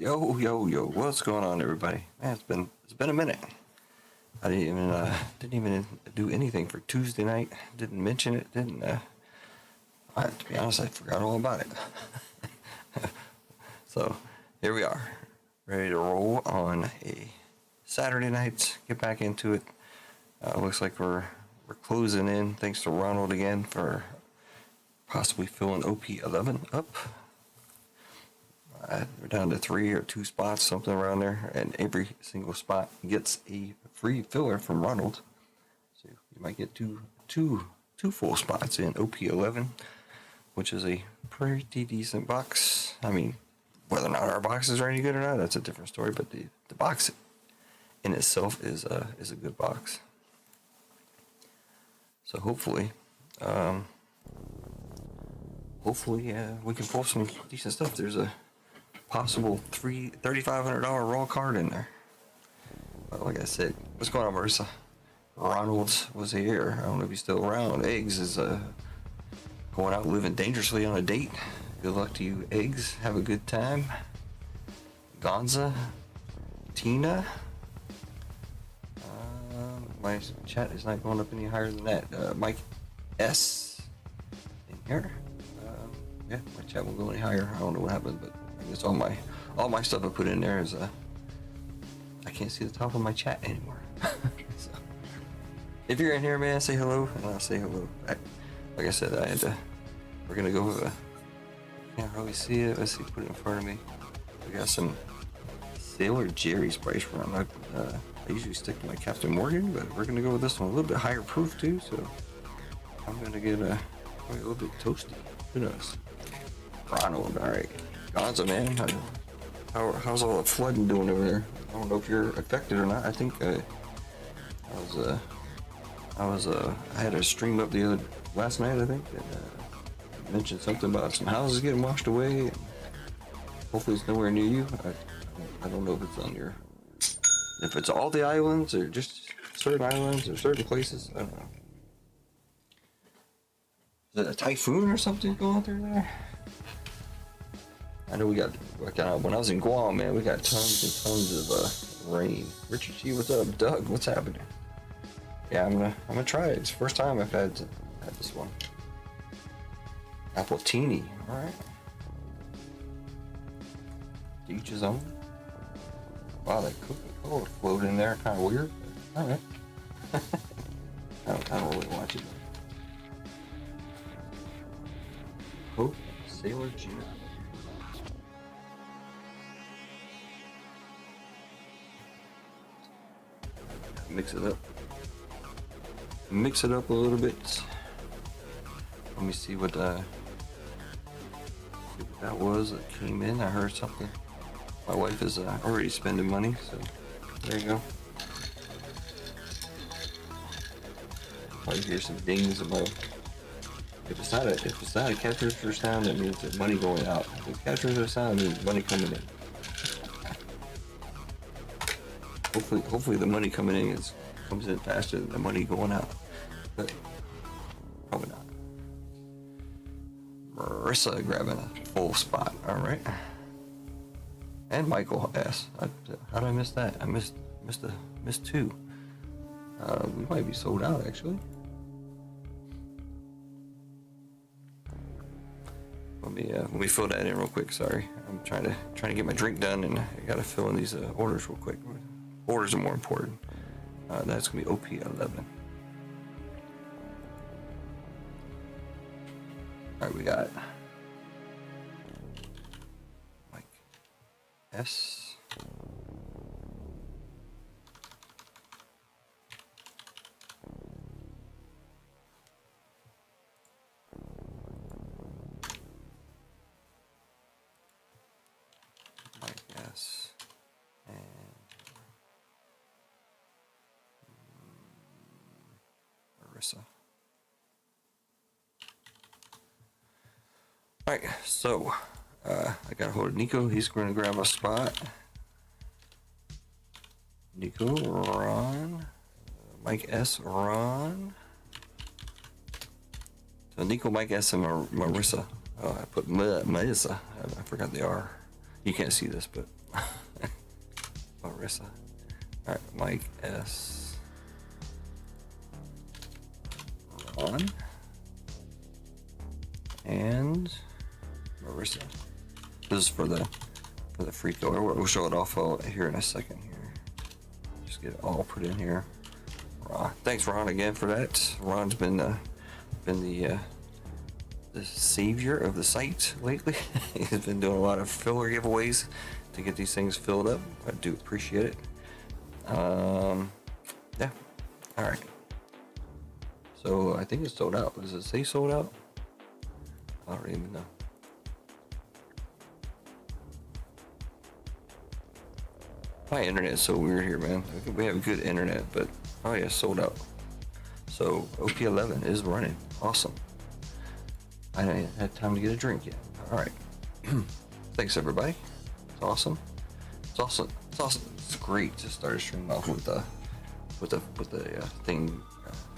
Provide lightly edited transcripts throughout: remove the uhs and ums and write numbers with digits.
Yo, what's going on, everybody? Man, it's been a minute. I didn't even do anything for Tuesday night. Didn't mention it. Didn't. To be honest, I forgot all about it. So here we are, ready to roll on a Saturday night. Get back into it. Looks like we're closing in. Thanks to Ronald again for possibly filling OP-11 up. We're down to 3 or 2 spots, something around there, and every single spot gets a free filler from Ronald. So you might get two full spots in OP-11, which is a pretty decent box. I mean, whether or not our box is any good or not, that's a different story. But the box in itself is a good box. So hopefully we can pull some decent stuff. There's a possible $3,500 raw card in there. But like I said, what's going on, Marissa? Ronald was here. I don't know if he's still around. Eggs is going out living dangerously on a date. Good luck to you, Eggs. Have a good time. Gonza, Tina. My chat is not going up any higher than that. Mike S in here. Yeah, my chat won't go any higher. I don't know what happened, but I guess all my stuff I put in there is I can't see the top of my chat anymore. So, if you're in here, man, say hello, and I'll say hello back. Like I said, we're gonna go with can't really see it. Let's see, put it in front of me. We got some Sailor Jerry's price run. I usually stick to my Captain Morgan, but we're gonna go with this one a little bit higher proof too. So I'm gonna get a little bit toasty. Who knows? Ronald, all right. Gonza, man, how's all the flooding doing over there? I don't know if you're affected or not. I think I had a stream up last night, I think, and mentioned something about some houses getting washed away. And hopefully it's nowhere near you. I don't know if it's if it's all the islands or just certain islands or certain places. I don't know. Is it a typhoon or something going through there? I know we got when I was in Guam, man, we got tons and tons of rain. Richard G, what's up? Doug, what's happening? Yeah, I'm gonna try it. It's the first time I've had this one. Apple Teeny, all right. To each his own. Wow, that Coca-Cola float in there, kind of weird. All right. I don't really watch it. Hope Sailor G. Mix it up a little bit. Let me see what that was that came in. I heard something. My wife is already spending money, so there you go. Probably hear some dings about. If it's not a cash register sound, that means there's money going out. If it's cash register sound, it means money coming in. Hopefully the money coming in comes in faster than the money going out. But probably not. Marissa grabbing a full spot. All right. And Michael S. How did I miss that? I missed 2. We might be sold out actually. Let me fill that in real quick. Sorry, I'm trying to get my drink done, and I gotta fill in these orders real quick. Orders are more important. That's gonna be OP-11. All right, we got Mike S. Marissa. Alright, so I got a hold of Nico. He's going to grab a spot. Nico, Ron, Mike S, Ron. So Nico, Mike S, and Marissa. Oh, I put Marissa. I forgot the R. You can't see this, but Marissa. All right, Mike S. Ron and Marissa. This is for the free throw. We'll show it off here in a second. Here, just get it all put in here. Thanks, Ron, again for that. Ron's been the savior of the site lately. He's been doing a lot of filler giveaways to get these things filled up. I do appreciate it. Yeah. All right. So I think it's sold out. Does it say sold out? I don't even know. My internet's so weird here, man. We have good internet, but oh yeah, sold out. So OP-11 is running. Awesome. I haven't had time to get a drink yet. All right. Thanks, everybody. It's awesome. It's awesome. It's awesome. It's great to start a stream off with the thing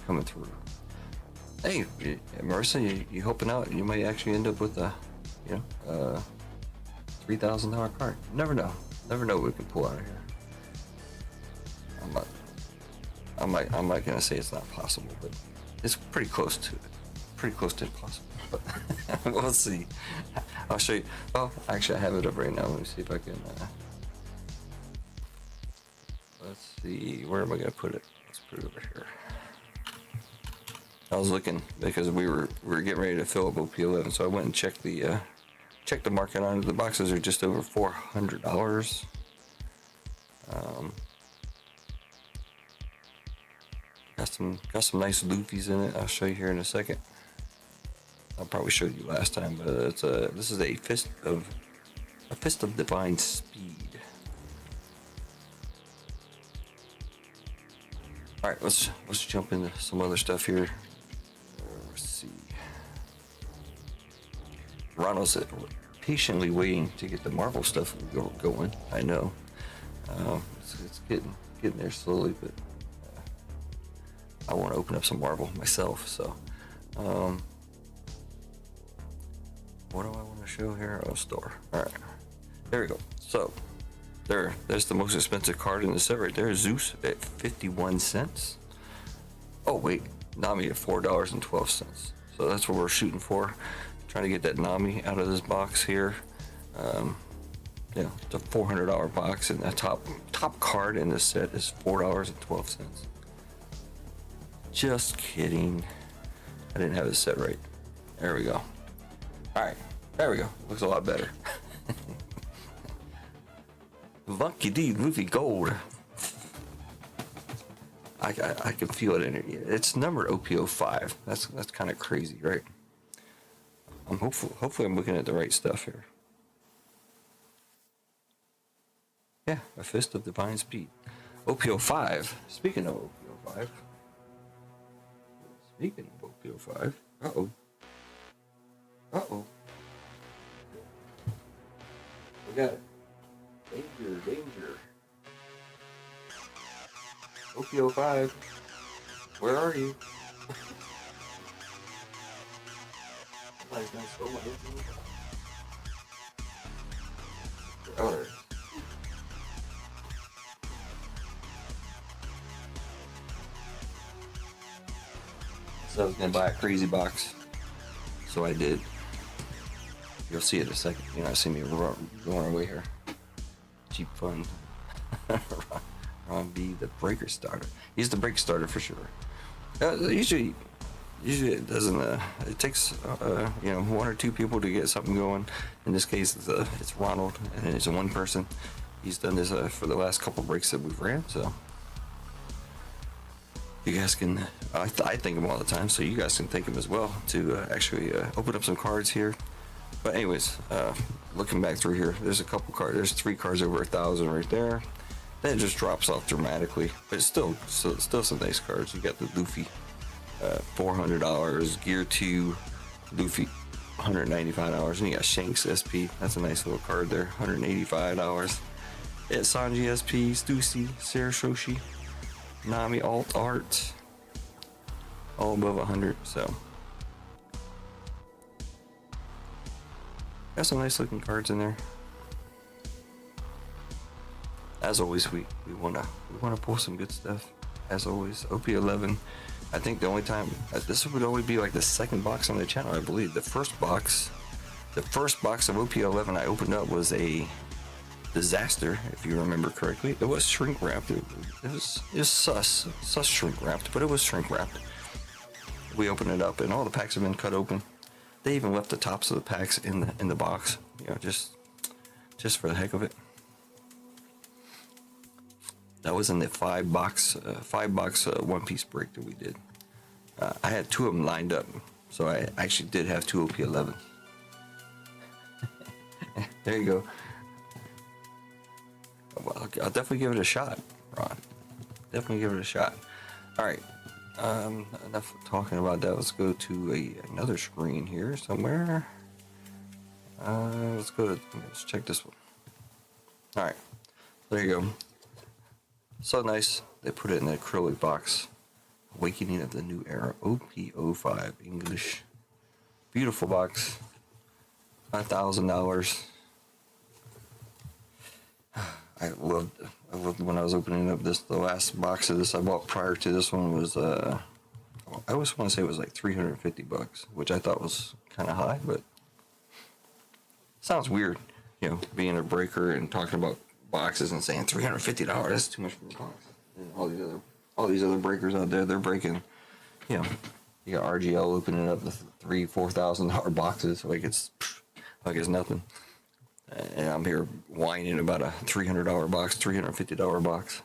coming through. Hey, Marissa, you helping out? You might actually end up with a, $3,000 card. Never know. Never know what we can pull out of here. I'm not gonna say it's not possible, but it's pretty close to it. Pretty close to impossible. But we'll see. I'll show you. Oh, actually, I have it up right now. Let me see if I can. Let's see. Where am I gonna put it? Let's put it over here. I was looking because we were getting ready to fill up OP-11, so I went and checked the market on it. The boxes are just over $400. Got some nice Luffys in it. I'll show you here in a second. I probably showed you last time, but this is a fist of divine speed. All right, let's jump into some other stuff here. Let's see. Ronald's patiently waiting to get the Marvel stuff going. I know. It's getting there slowly, but I want to open up some Marvel myself. So, what do I want to show here? Oh, store. All right, there we go. So, there's the most expensive card in the set right there. Zeus at 51 cents. Oh wait, Nami at $4.12. So that's what we're shooting for. Trying to get that Nami out of this box here. It's a $400 box, and the top card in this set is $4.12. Just kidding. I didn't have this set right. There we go. All right, there we go. Looks a lot better. Lucky D, Luffy Gold. I can feel it in it. It's numbered OP-05. That's kind of crazy, right? I'm hopefully I'm looking at the right stuff here. Yeah, a fist of divine speed. OP-05. Speaking of OP-05. Uh-oh. We got it. Danger. OP-05. Where are you? Somebody's gonna steal my OP-05. Alright. So I was gonna buy a crazy box. So I did. You'll see it in a second. You're not seeing me going away here. Cheap fun. Ron B, the breaker starter. He's the break starter for sure. Usually it doesn't. It takes one or two people to get something going. In this case, it's Ronald, and it's one person. He's done this for the last couple breaks that we've ran. So you guys can. I think him all the time, so you guys can think him as well to actually open up some cards here. But anyways, looking back through here, there's a couple cards. There's 3 cards over 1,000 right there. Then it just drops off dramatically, but it's still some nice cards. You got the Luffy, $400. Gear 2, Luffy, $195. And you got Shanks SP. That's a nice little card there, $185. Yeah, Sanji SP, Stussy, Sarashoshi, Nami Alt Art, all above 100. So got some nice looking cards in there. as always, we wanna pull some good stuff. As always, OP-11. I think the only time this would only be like the second box on the channel, I believe. The first box of OP-11 I opened up was a disaster, if you remember correctly. It was shrink wrapped. It was sus shrink wrapped, but it was shrink wrapped. We opened it up, and all the packs have been cut open. They even left the tops of the packs in the box, you know, just for the heck of it. That was in the five box One Piece break that we did. I had two of them lined up, so I actually did have two OP-11. There you go. Well, I'll definitely give it a shot, Ron. Definitely give it a shot. All right. Enough talking about that. Let's go to another screen here somewhere. Let's check this one. All right. There you go. So nice. They put it in the acrylic box. Awakening of the New Era. OP-05 English. Beautiful box. $1,000. I loved when I was opening up this. The last box of this I bought prior to this one was I always want to say it was like $350, which I thought was kind of high, but sounds weird, you know, being a breaker and talking about boxes and saying $350. That's too much for a box. And all these other breakers out there, they're breaking, you know, you got RGL opening up the $3,000-$4,000 boxes like it's nothing. And I'm here whining about a $300 box, $350 box.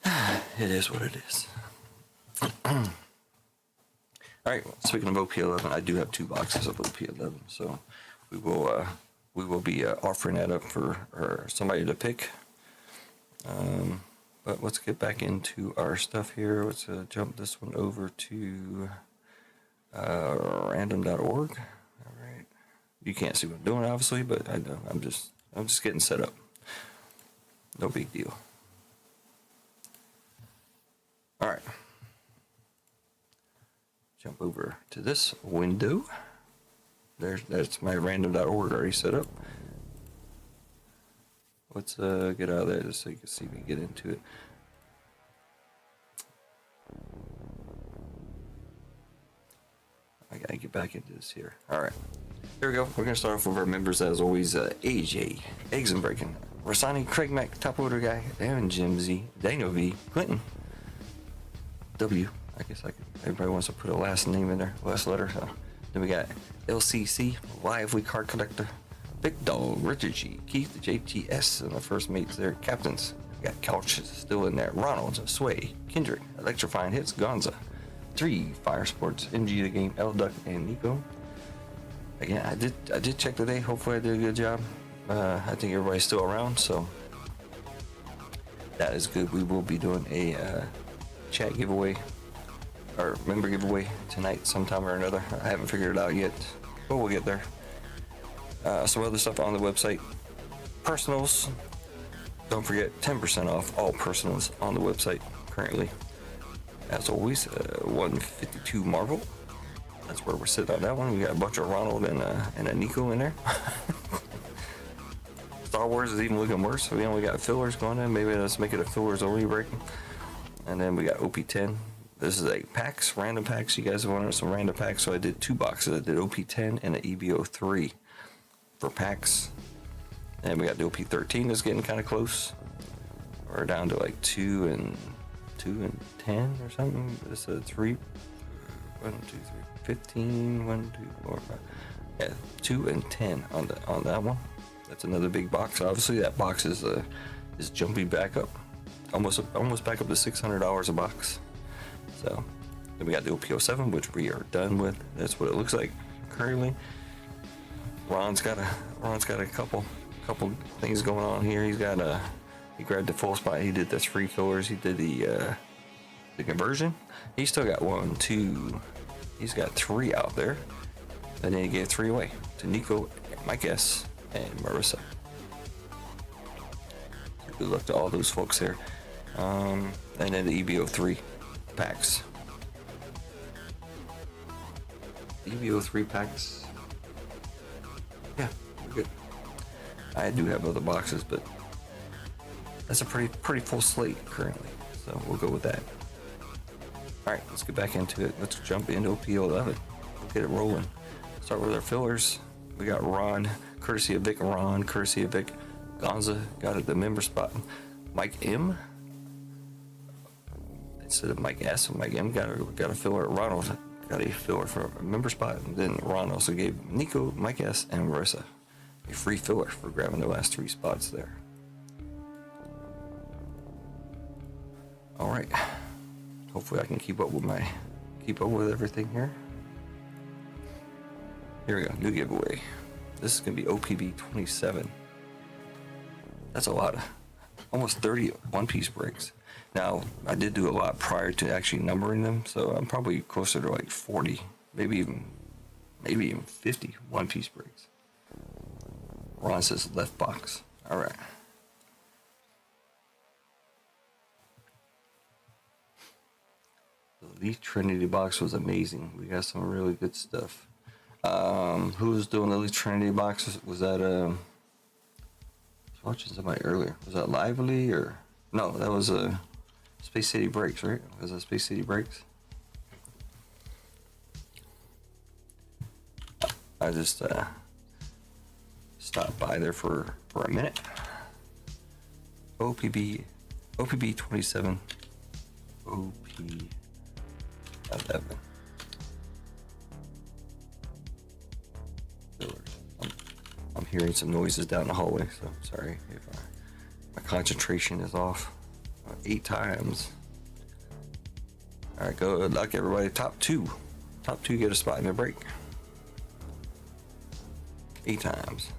It is what it is. All right. Speaking of OP-11, I do have two boxes of OP-11, so we will be offering that up for somebody to pick. But let's get back into our stuff here. Let's jump this one over to random.org. You can't see what I'm doing, obviously, but I know I'm just getting set up. No big deal. All right. Jump over to this window. That's my random.org already set up. Let's get out of there just so you can see me get into it. I gotta get back into this here. All right. Here we go. We're going to start off with our members, as always. AJ, Eggs and Breaking, Rasani, Craig Mack, Top Order Guy, Aaron, Jim Z, Daniel V, Clinton, W. I guess everybody wants to put a last name in there, last letter. So. Then we got LCC, Lively Card Collector, Big Dog, Richard G, Keith, JTS, and the first mates there, Captains. We got Couch still in there, Ronald, Sway, Kendrick, Electrifying Hits, Gonza, 3, Fire Sports, MG the Game, L Duck, and Nico. Again, I did check today. Hopefully I did a good job. I think everybody's still around, so that is good. We will be doing a chat giveaway or member giveaway tonight sometime or another. I haven't figured it out yet, but we'll get there. Some other stuff on the website. Personals. Don't forget 10% off all personals on the website currently. As always, 152 Marvel. That's where we're sitting on that one. We got a bunch of Ronald and a Nico in there. Star Wars is even looking worse. We only got fillers going in. Maybe let's make it a fillers only break. And then we got OP-10. This is a packs, random packs. You guys wanted some random packs, so I did two boxes. I did OP-10 and an EB-03 for packs. And we got the OP-13 that's getting kind of close. We're down to like 2 and 10 or something. This is 3, 1, 2, 3. 15, 1, 2, 4, 5. Yeah, 2 and 10 on that one. That's another big box. Obviously, that box is jumping back up, almost back up to $600 a box. So then we got the OP-07, which we are done with. That's what it looks like currently. Ron's got a couple things going on here. He grabbed the full spot. He did the 3 fillers. He did the conversion. He still got 1, 2. He's got 3 out there, and then he gave 3 away to Nico, Mike S, and Marissa. Good luck to all those folks there. And then the EB-03 packs. EB-03 packs. Yeah, we're good. I do have other boxes, but that's a pretty full slate currently. So we'll go with that. All right, let's get back into it. Let's jump into OP-11. We'll get it rolling. Start with our fillers. We got Ron, courtesy of Vic. Ron, courtesy of Vic. Gonza got it the member spot. Mike M. Instead of Mike S. Mike M. got a filler. Ronald got a filler for a member spot. And then Ron also gave Nico, Mike S. and Marissa a free filler for grabbing the last 3 spots there. All right. Hopefully I can keep up with everything here. Here we go, new giveaway. This is gonna be OP-27. That's a lot of, almost 30 one-piece breaks. Now, I did do a lot prior to actually numbering them, so I'm probably closer to like 40, maybe even 50 one-piece breaks. Ron says left box. All right. The Elite Trinity box was amazing. We got some really good stuff. Who was doing the Elite Trinity box? Was that I was watching somebody earlier. Was that Lively or no? That was Space City Breaks, right? Was that Space City Breaks? I just stopped by there for a minute. OP-27, OP-11. I'm hearing some noises down the hallway, so I'm sorry if my concentration is off. 8 times. All right, good luck, everybody. Top two get a spot in the break. 8 times.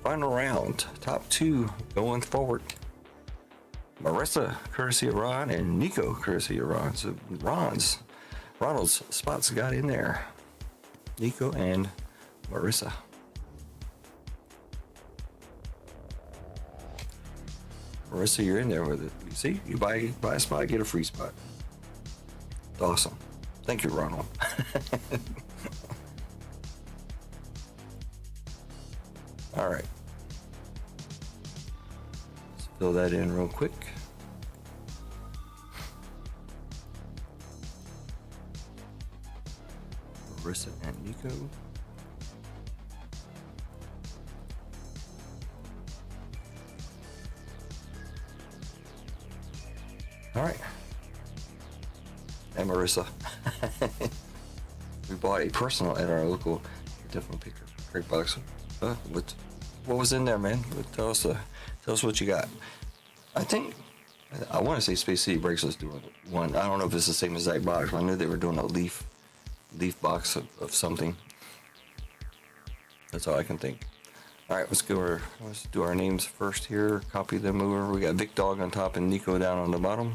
Final round. Top 2 going forward. Marissa, courtesy of Ron, and Nico, courtesy of Ron. So Ronald's spots got in there. Nico and Marissa. Marissa, you're in there with it. You see, you buy a spot, get a free spot. Awesome. Thank you, Ronald. All right. Let's fill that in real quick. Marissa and Nico. All right. And Marissa. We bought a personal at our local. Definitely pick a great box. What was in there, man? Tell us what you got. I want to say Space City Breaks was doing one. I don't know if it's the same exact box, but I knew they were doing a leaf box of something. That's all I can think. All right, let's do our names first here. Copy them over. We got Vic Dog on top and Nico down on the bottom.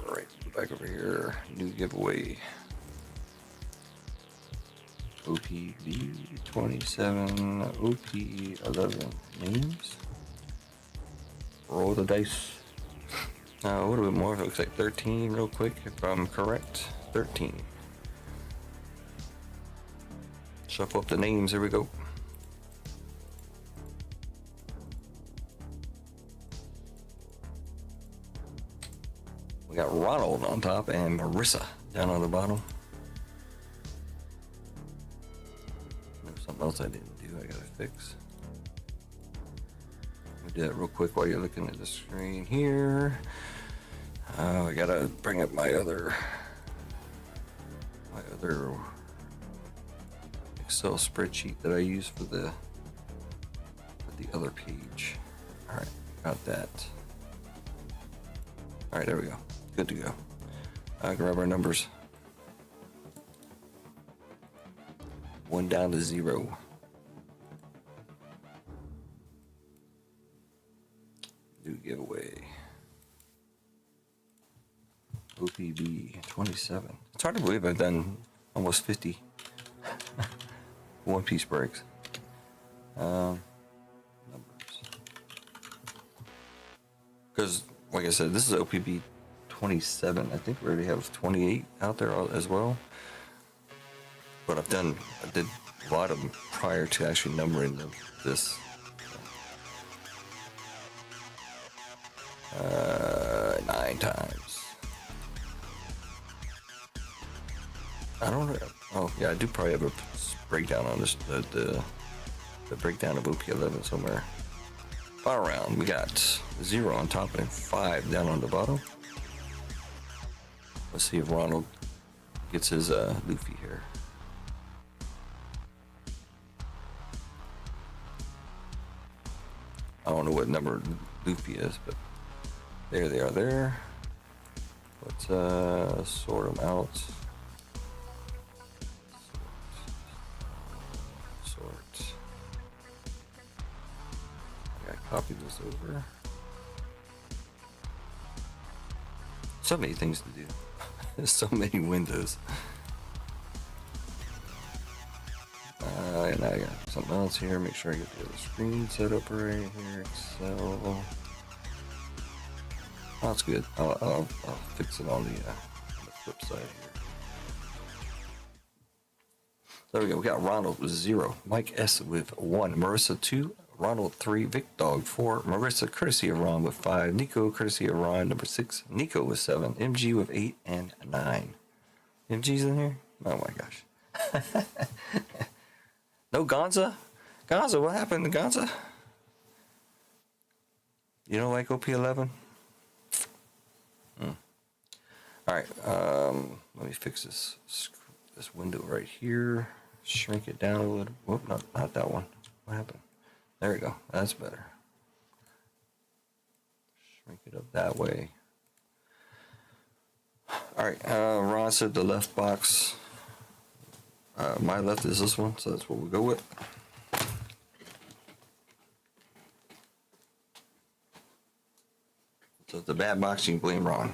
Right, back over here. New giveaway. OP-27, OP-11 names. Roll the dice. A little bit more. It looks like 13 real quick, if I'm correct. 13. Shuffle up the names. Here we go. We got Ronald on top and Marissa down on the bottom. There's something else I didn't do. I gotta fix. Do that real quick while you're looking at the screen here. I gotta bring up my other Excel spreadsheet that I use for the other page. All right, got that. All right, there we go. Good to go. Grab our numbers. 1 down to 0. New giveaway. OP-27. It's hard to believe I've done almost 50 one-piece breaks. Numbers. Because, like I said, this is OP-12. 27. I think we already have 28 out there as well. But I did a lot of them prior to actually numbering this. 9 times. I don't know. Oh yeah, I do probably have a breakdown on this, the breakdown of OP-11 somewhere. Final round, we got 0 on top and 5 down on the bottom. Let's see if Ronald gets his Luffy here. I don't know what number Luffy is, but there they are there. Let's sort them out. Sort. I gotta copy this over. So many things to do. There's so many windows. And I got something else here. Make sure I get the other screen set up right here. Excel. Oh, that's good. I'll fix it on the flip side here. There we go. We got Ronald with 0, Mike S with 1, Marissa 2, Ronald 3, Vic Dog 4, Marissa courtesy of Ron with 5, Nico courtesy of Ron number 6, Nico with 7, MG with 8 and 9. MG's in here? Oh my gosh. No Gonza? Gonza, what happened to Gonza? You don't like OP-11? Alright, let me fix this window right here. Shrink it down a little. Whoop, not that one. What happened? There we go. That's better. Shrink it up that way. Alright, Ron said the left box. My left is this one, so that's what we'll go with. So it's a bad box, you can blame Ron.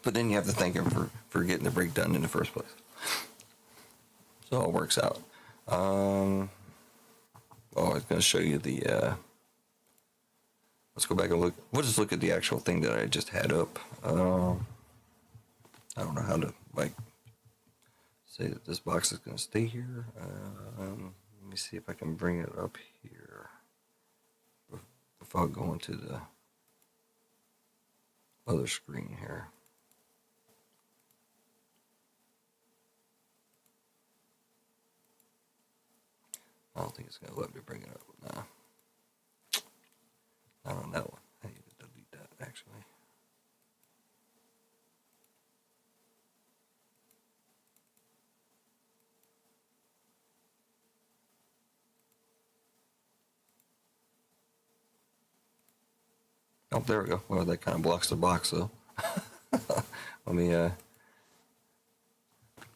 But then you have to thank him for getting the break done in the first place. So it all works out. Oh, I was going to show you the... let's go back and look. We'll just look at the actual thing that I just had up. I don't know how to, like... say that this box is going to stay here. Let me see if I can bring it up here without going to the other screen here. I don't think it's going to let me bring it up. No. Not on that one. I need to delete that actually. Oh, there we go. Well, that kind of blocks the box, though. Let me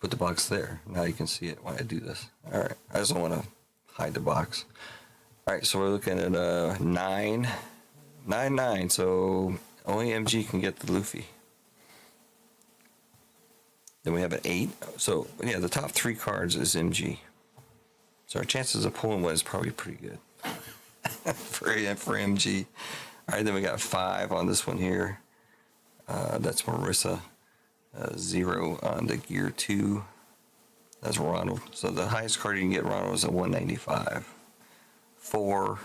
put the box there. Now you can see it when I do this. All right. I just don't want to hide the box. All right. So we're looking at 9. So only MG can get the Luffy. Then we have an 8. So yeah, the top 3 cards is MG. So our chances of pulling one is probably pretty good for MG. All right, then we got 5 on this one here. That's Marissa. 0 on the gear 2. That's Ronald. So the highest card you can get Ronald is a 195. 4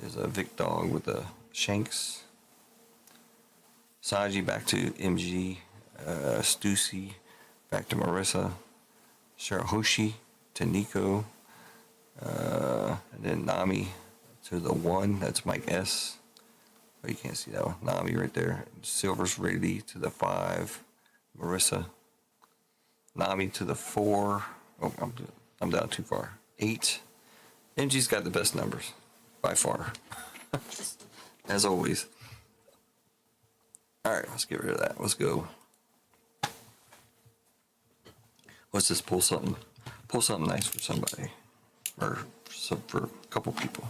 is a Vic Dog with the Shanks. Saji back to MG. Stussy back to Marissa. Shirahoshi to Nico. And then Nami to the 1. That's Mike S. Oh, you can't see that one. Nami right there. Silver's ready to the 5. Marissa. Nami to the 4. Oh, I'm down too far. 8. MG's got the best numbers. By far. As always. Alright, let's get rid of that. Let's go. Let's just pull something nice for somebody. Or for a couple people.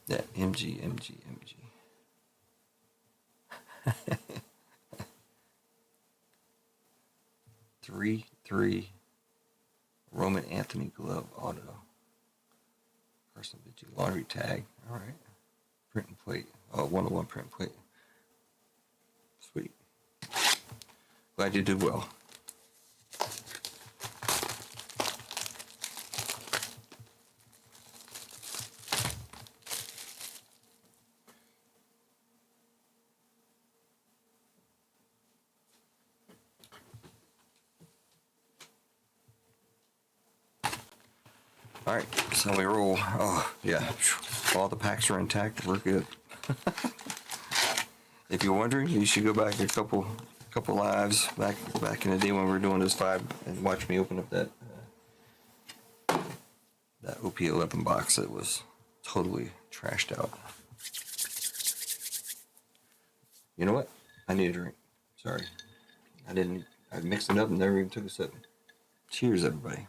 Yeah, MG. 3 Roman Anthony glove auto. Personal Digi laundry tag. All right. Print and plate. Oh, 101 print and plate. Glad you did well. All right, so we roll. Oh, yeah. All the packs are intact. We're good. If you're wondering, you should go back a couple lives back in the day when we were doing this 5 and watch me open up that OP-11 box that was totally trashed out. You know what? I need a drink. Sorry. I mixed it up and never even took a sip. Cheers, everybody.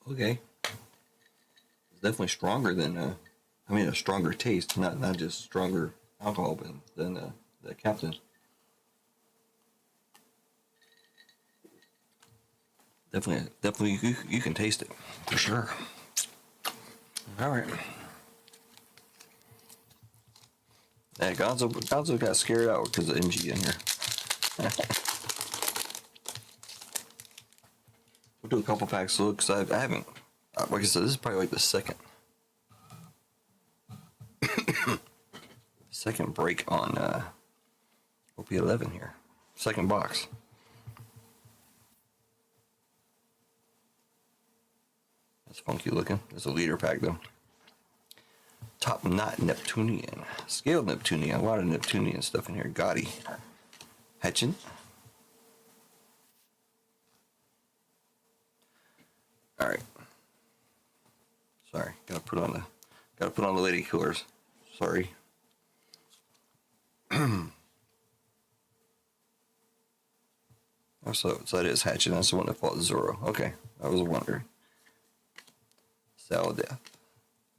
Okay. It's definitely stronger than, a stronger taste, not just stronger alcohol, but than the Captain. Definitely, you can taste it for sure. All right. Yeah, Gonzo got scared out because of MG in here. We'll do a couple packs of looks. I haven't, like I said, this is probably like the second break on OP-11 here. Second box. That's funky looking. It's a leader pack though. Top knot Neptunian. Scaled Neptunian. A lot of Neptunian stuff in here. Gotti. Hatchin. Alright. Sorry. Gotta put on the lady killers. Sorry. Oh, so that is Hatchin. That's the one that fought Zoro. Okay. I was wondering. Saldeath.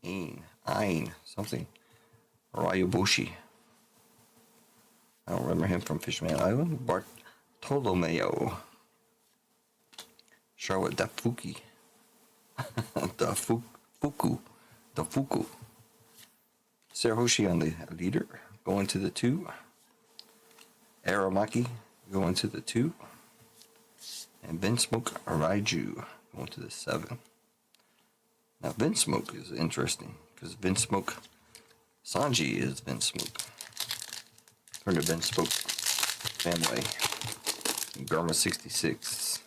Ein, something. Rayuboshi. I don't remember him from Fishman Island. Bartolomeo. Charlotte Dafuki. Dafuku. Sarahoshi on the leader. Going to the 2. Aramaki going to the 2. And Vinsmoke Raiju going to the 7. Now, Vinsmoke is interesting because Vinsmoke Sanji is Vinsmoke. From the Vinsmoke family. Garma 66.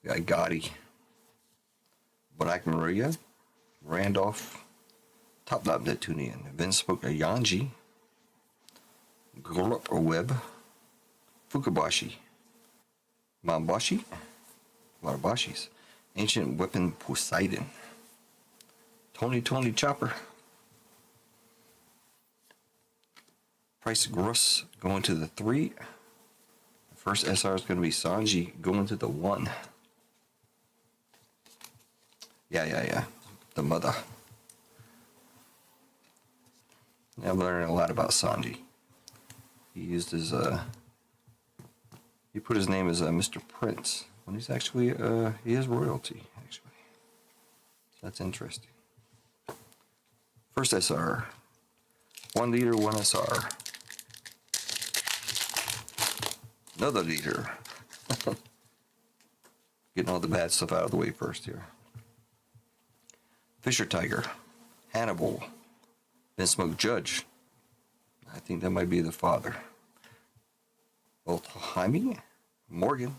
We got Gotti. Black Maria. Randolph. Top Knot Neptunian. Vinsmoke Ayanji. Gulp or Web. Fukabashi. Mambashi, a lot of Bashis. Ancient Weapon Poseidon. Tony Chopper. Price Gross going to the 3. The first SR is going to be Sanji going to the 1. Yeah. The mother. Yeah, I'm learning a lot about Sanji. He used his he put his name as Mr. Prince when he's actually he is royalty actually. So that's interesting. First SR, 1 leader, 1 SR. Another leader. Getting all the bad stuff out of the way first here. Fisher Tiger, Hannibal, Vinsmoke Judge. I think that might be the father. Jaime Morgan.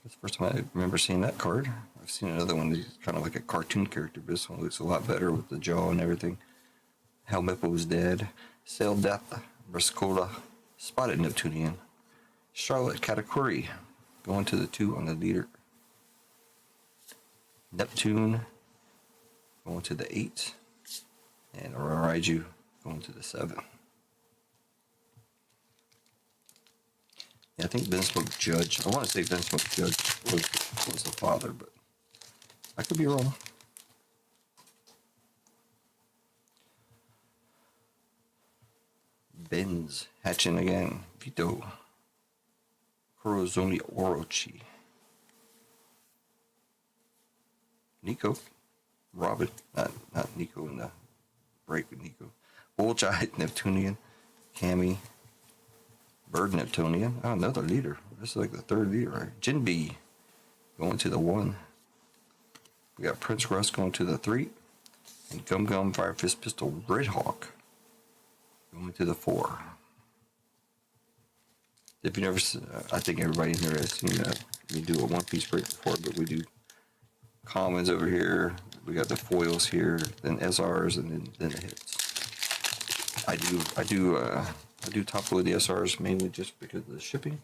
That's the first time I remember seeing that card. I've seen another one that's kind of like a cartoon character, but this one looks a lot better with the jaw and everything. Helmeppo is dead. Sail Death, Briscola, Spotted Neptunian. Charlotte Katakuri going to the 2 on the leader. Neptune going to the 8. And Raiju going to the 7. Yeah, I think Vinsmoke Judge. I want to say Vinsmoke Judge was the father, but I could be wrong. Benz Hatchin again. Vito. Kurozumi Orochi. Nico. Robin. Not Nico in the break with Nico. Bullseye Neptunian. Cammy. Bird Neptunian. Oh, another leader. This is like the third leader, right? Jinbei going to the 1. We got Prince Russ going to the 3. And Gum Gum Fire Fist Pistol Red Hawk going to the 4. If you never, I think everybody in here has seen we do a one-piece break before, but we do commons over here. We got the foils here, then SRs, and then the hits. I do top load the SRs mainly just because of the shipping.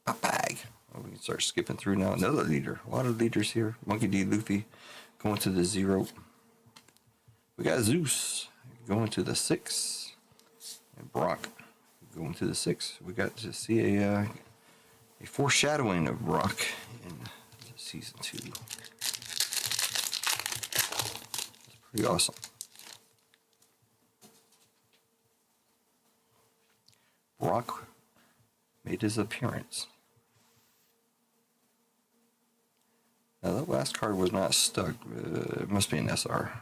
A bag. Oh, we can start skipping through now. Another leader. A lot of leaders here. Monkey D. Luffy going to the 0. We got Zeus going to the 6. And Brock going to the 6. We got to see a foreshadowing of Brock in season 2. That's pretty awesome. Brock made his appearance. Now that last card was not stuck. It must be an SR.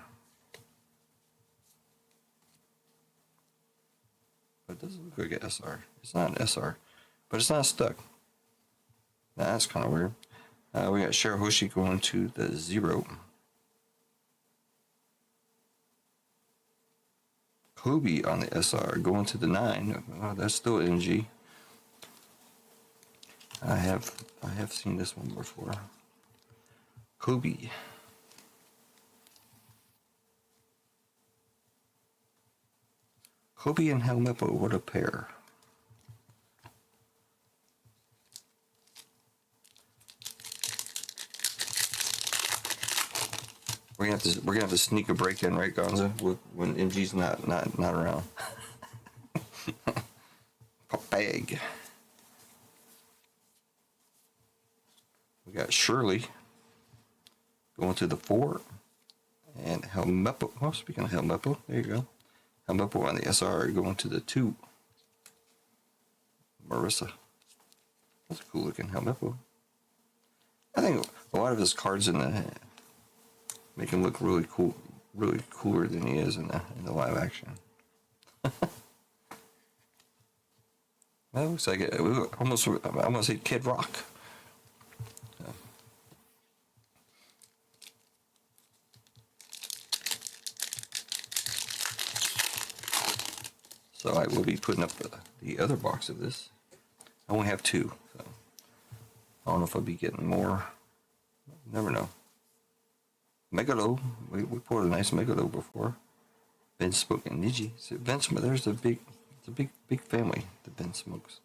But it doesn't look like an SR. It's not an SR. But it's not stuck. Now, that's kind of weird. We got Shirahoshi going to the 0. Kobe on the SR going to the 9. Oh, that's still NG. I have seen this one before. Kobe. Kobe and Helmeppo, what a pair. We're gonna have to sneak a break in, right, Gonza? When MG's not around. Pop bag. We got Shirley going to the 4, and Helmeppo. Oh, speaking of Helmeppo, there you go. Helmeppo on the SR going to the 2. Marissa. That's a cool looking Helmeppo. I think a lot of his cards in the make him look really cool, really cooler than he is in the live action. That looks like it. Almost, I almost say Kid Rock. So I will be putting up the other box of this. I only have 2, so I don't know if I'll be getting more. Never know. Megalo, we poured a nice Megalo before. Ben Smoke and Niji. So Ben Smoke, there's a big family that Ben smokes.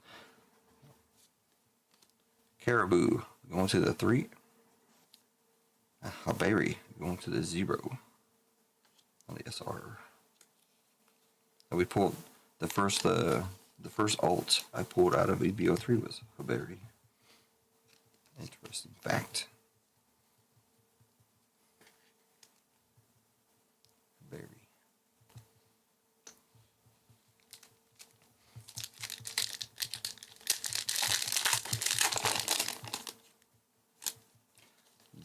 Caribou going to the 3. Haberry going to the 0 on the SR. And we pulled the first alt I pulled out of EB-03 was Haberry. Interesting fact. Haberry.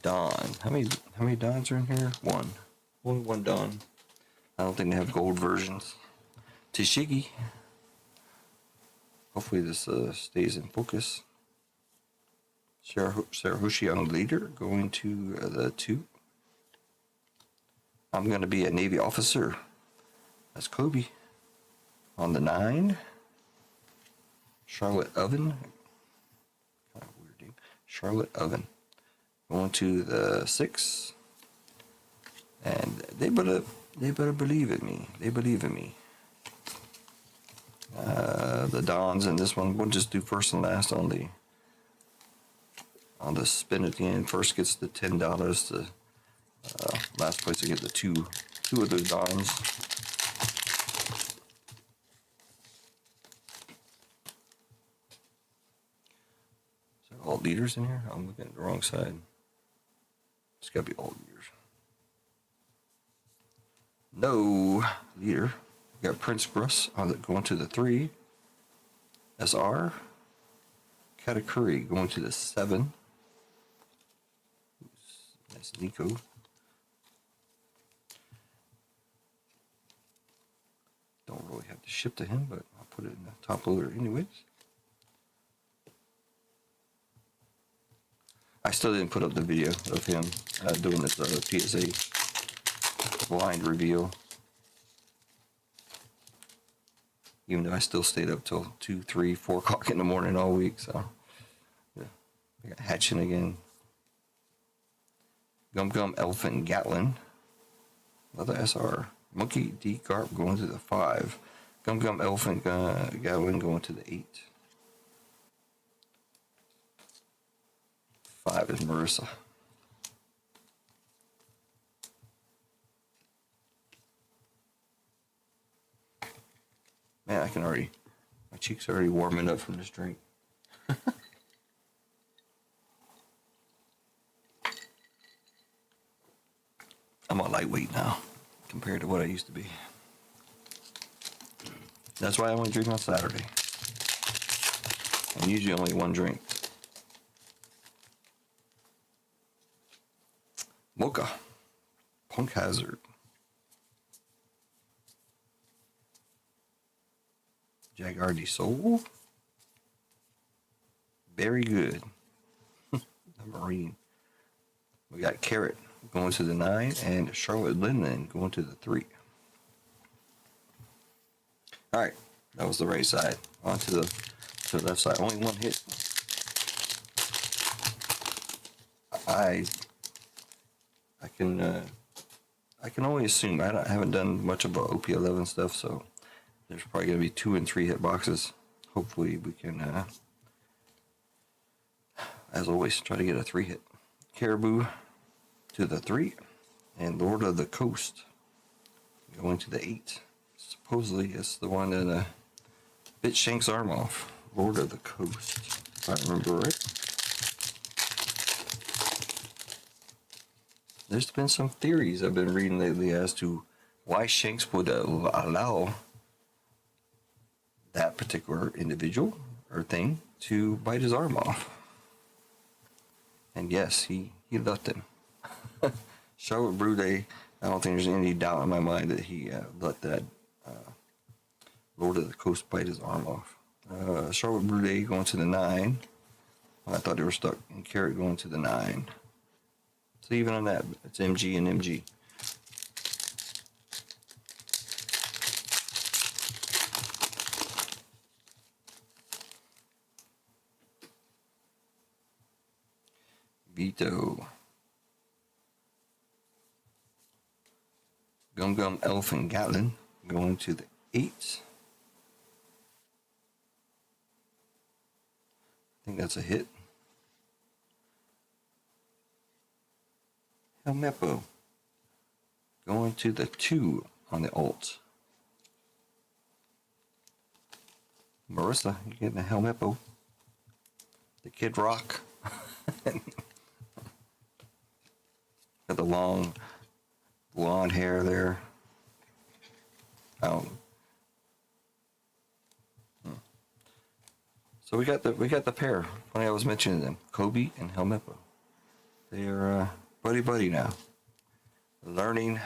Dawn. How many Dawns are in here? 1. Only 1 Dawn. I don't think they have gold versions. Tashigi. Hopefully this stays in focus. Shirahoshi on the leader going to the 2. I'm going to be a Navy officer. That's Kobe. On the 9. Charlotte Oven. Kind of weird name. Charlotte Oven. Going to the 6. And they better believe in me. They believe in me. The Dons in this one, we'll just do first and last on the spin at the end. First gets the $10. The last place to get the two of those Dons. Is there all leaders in here? I'm looking at the wrong side. It's gotta be all leaders. No leader. We got Prince Russ on going to the 3. SR. Katakuri going to the 7. That's Nico. Don't really have to ship to him, but I'll put it in the top loader anyways. I still didn't put up the video of him doing this PSA blind reveal. Even though I still stayed up till 2, 3, 4 o'clock in the morning all week, so yeah. I got hatching again. Gum Gum Elephant Gatlin. Another SR. Monkey D Garp going to the 5. Gum Gum Elephant Gatlin going to the 8. 5 is Marissa. Man, I can already, my cheeks are already warming up from this drink. I'm a lightweight now compared to what I used to be. That's why I only drink on Saturday. And usually only one drink. Mocha. Punk Hazard. Jaguar Soul. Very good. The Marine. We got Carrot going to the 9 and Charlotte Linden going to the 3. All right, that was the right side. On to the left side. Only one hit. I can only assume. I haven't done much of OP-11 stuff, so there's probably going to be 2 and 3 hit boxes. Hopefully we can, as always, try to get a 3 hit. Caribou to the 3, and Lord of the Coast going to the 8. Supposedly it's the one that bit Shank's arm off. Lord of the Coast, if I remember right. There's been some theories I've been reading lately as to why Shanks would allow that particular individual or thing to bite his arm off. And yes, he left him. Charlotte Brudet, I don't think there's any doubt in my mind that he let that Lord of the Coast bite his arm off. Charlotte Brudet going to the 9. I thought they were stuck. And Carrot going to the 9. So even on that, it's MG and MG. Vito. Gum Gum Elephant Gatlin going to the 8. I think that's a hit. Helmeppo going to the 2 on the alt. Marissa, you're getting a Helmeppo. The Kid Rock. Got the long blonde hair there. So we got the pair. Funny I was mentioning them, Kobe and Helmeppo. They are buddy now, learning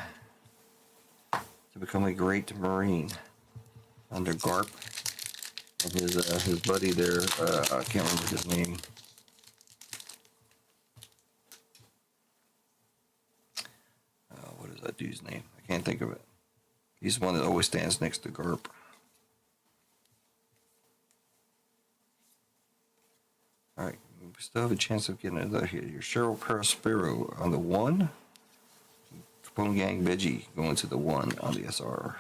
to become a great Marine under Garp and his buddy there. I can't remember his name. What is that dude's name? I can't think of it. He's the one that always stands next to Garp. All right, we still have a chance of getting another hit here. Cheryl Paraspero on the 1. Capone Gang Veggie going to the 1 on the SR.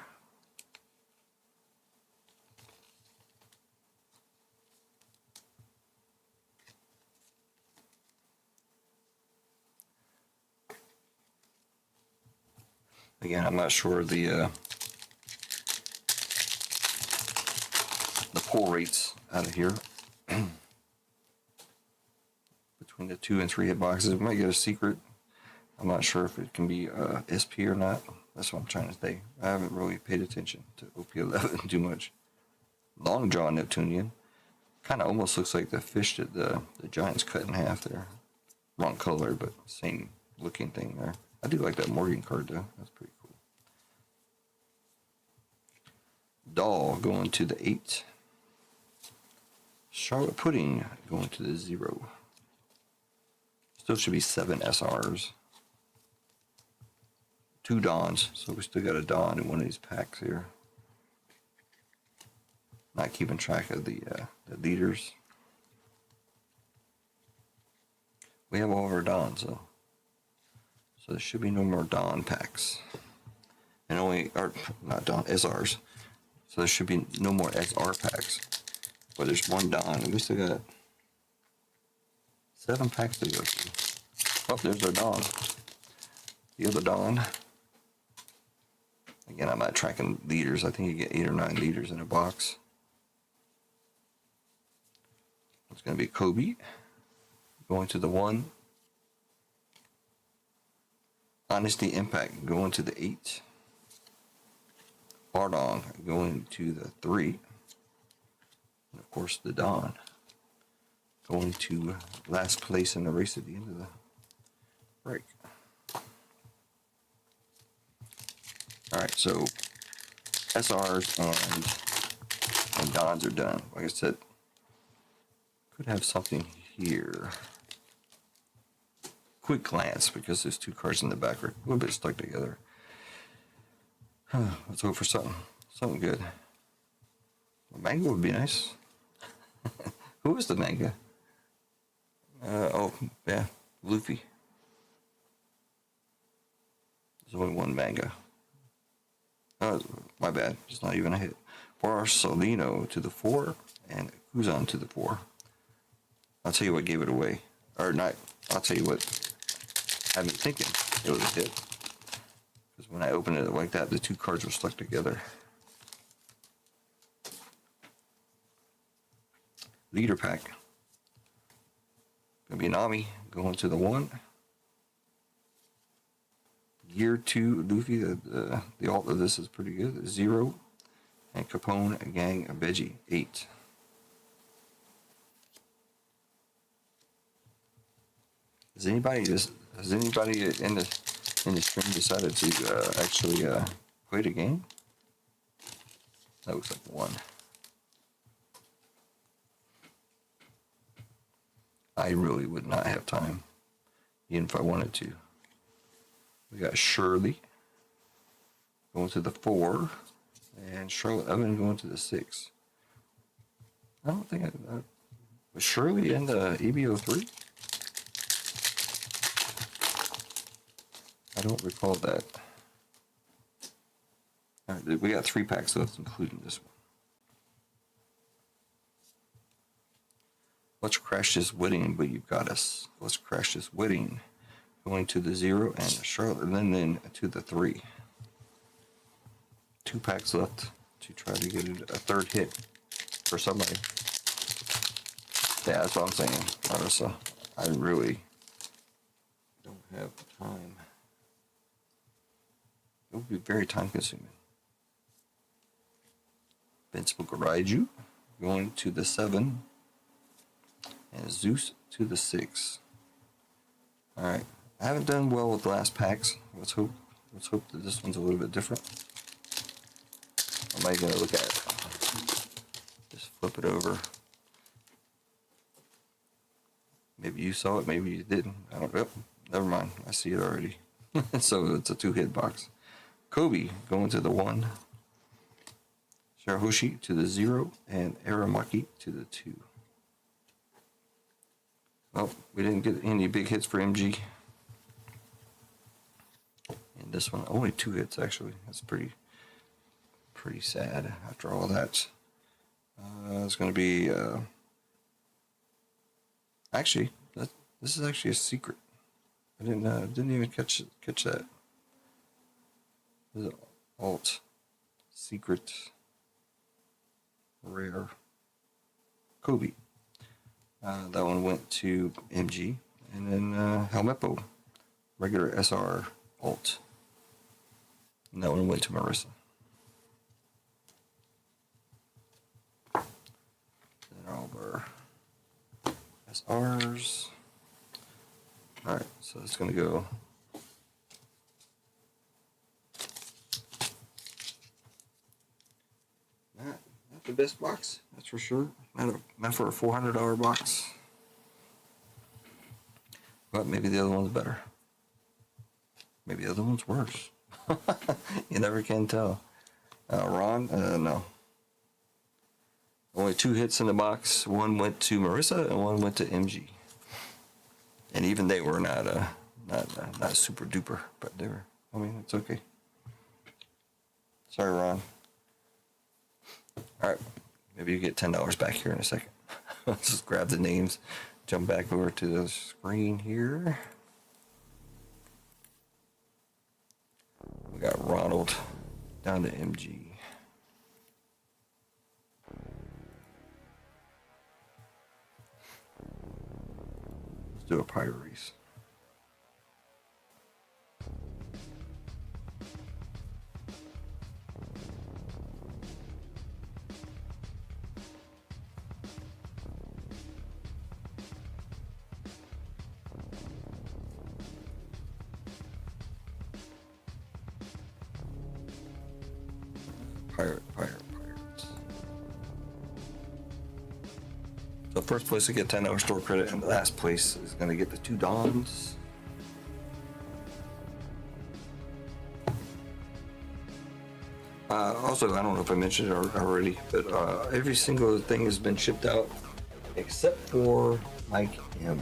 Again, I'm not sure the pull rates out of here. Between the 2 and 3 hit boxes, we might get a secret. I'm not sure if it can be SP or not. That's what I'm trying to say. I haven't really paid attention to OP-11 too much. Long Jaw Neptunian. Kind of almost looks like the fish that the Giants cut in half there. Wrong color, but same looking thing there. I do like that Morgan card though. That's pretty cool. Doll going to the 8. Charlotte Pudding going to the 0. Still should be 7 SRs. 2 Dons, so we still got a Don in one of these packs here. Not keeping track of the leaders. We have all of our Dons, though. So there should be no more Don packs. And only, or not Don, SRs. So there should be no more SR packs. But there's 1 Don, and we still got 7 packs to go through. Oh, there's our Don. The other Don. Again, I'm not tracking leaders. I think you get 8 or 9 leaders in a box. It's going to be Kobe going to the 1. Honesty Impact going to the 8. Bardong going to the 3. And of course the Don going to last place in the race at the end of the break. Alright, so SRs and Dons are done. Like I said, could have something here. Quick glance, because there's 2 cards in the back are a little bit stuck together. Let's hope for something good. A manga would be nice. Who is the manga? Oh, yeah, Luffy. There's only 1 manga. My bad, it's not even a hit. Barcelino to the 4, and Kuzan to the 4. I'll tell you what gave it away. Or not, I'll tell you what had me thinking it was a hit. Because when I opened it like that, the 2 cards were stuck together. Leader pack. Gonna be Nami going to the 1. Gear 2 Luffy, the alt of this is pretty good. 0. And Capone Gang Veggie 8. Has anybody in the stream decided to actually play the game? That looks like 1. I really would not have time, even if I wanted to. We got Shirley going to the 4, and Charlotte Evan going to the 6. I don't think was Shirley in the EB-03? I don't recall that. All right, we got 3 packs left, including this one. Let's crash this wedding, but you've got us. Let's crash this wedding. Going to the 0 and Charlotte, and then to the 3. 2 packs left to try to get a 3rd hit for somebody. Yeah, that's what I'm saying, Marissa. I really don't have time. It would be very time consuming. Invincible Garaiju going to the 7. And Zeus to the 6. Alright. I haven't done well with the last packs. Let's hope that this one's a little bit different. Am I gonna look at it? Just flip it over. Maybe you saw it, maybe you didn't. I don't know. Never mind. I see it already. So it's a 2-hit box. Kobe going to the 1. Shirahoshi to the 0. And Aramaki to the 2. Well, we didn't get any big hits for MG. And this one, only 2 hits actually. That's pretty sad after all that. It's going to be, actually, this is actually a secret. I didn't even catch that. This is alt, secret, rare, Kobe. That one went to MG, and then Helmeppo, regular SR alt. And that one went to Marissa. And all of our SRs. All right, so it's going to go. Not the best box, that's for sure. Not for a $400 box. But maybe the other one's better. Maybe the other one's worse. You never can tell. Ron, no. Only 2 hits in the box. One went to Marissa and one went to MG. And even they were not super duper, but they were. I mean, it's okay. Sorry, Ron. All right, maybe you get $10 back here in a second. Let's just grab the names, jump back over to the screen here. We got Ronald down to MG. Let's do a pirate race. Pirates. So first place to get $10 store credit, and the last place is going to get the 2 Dons. Also, I don't know if I mentioned it already, but every single thing has been shipped out except for Mike M.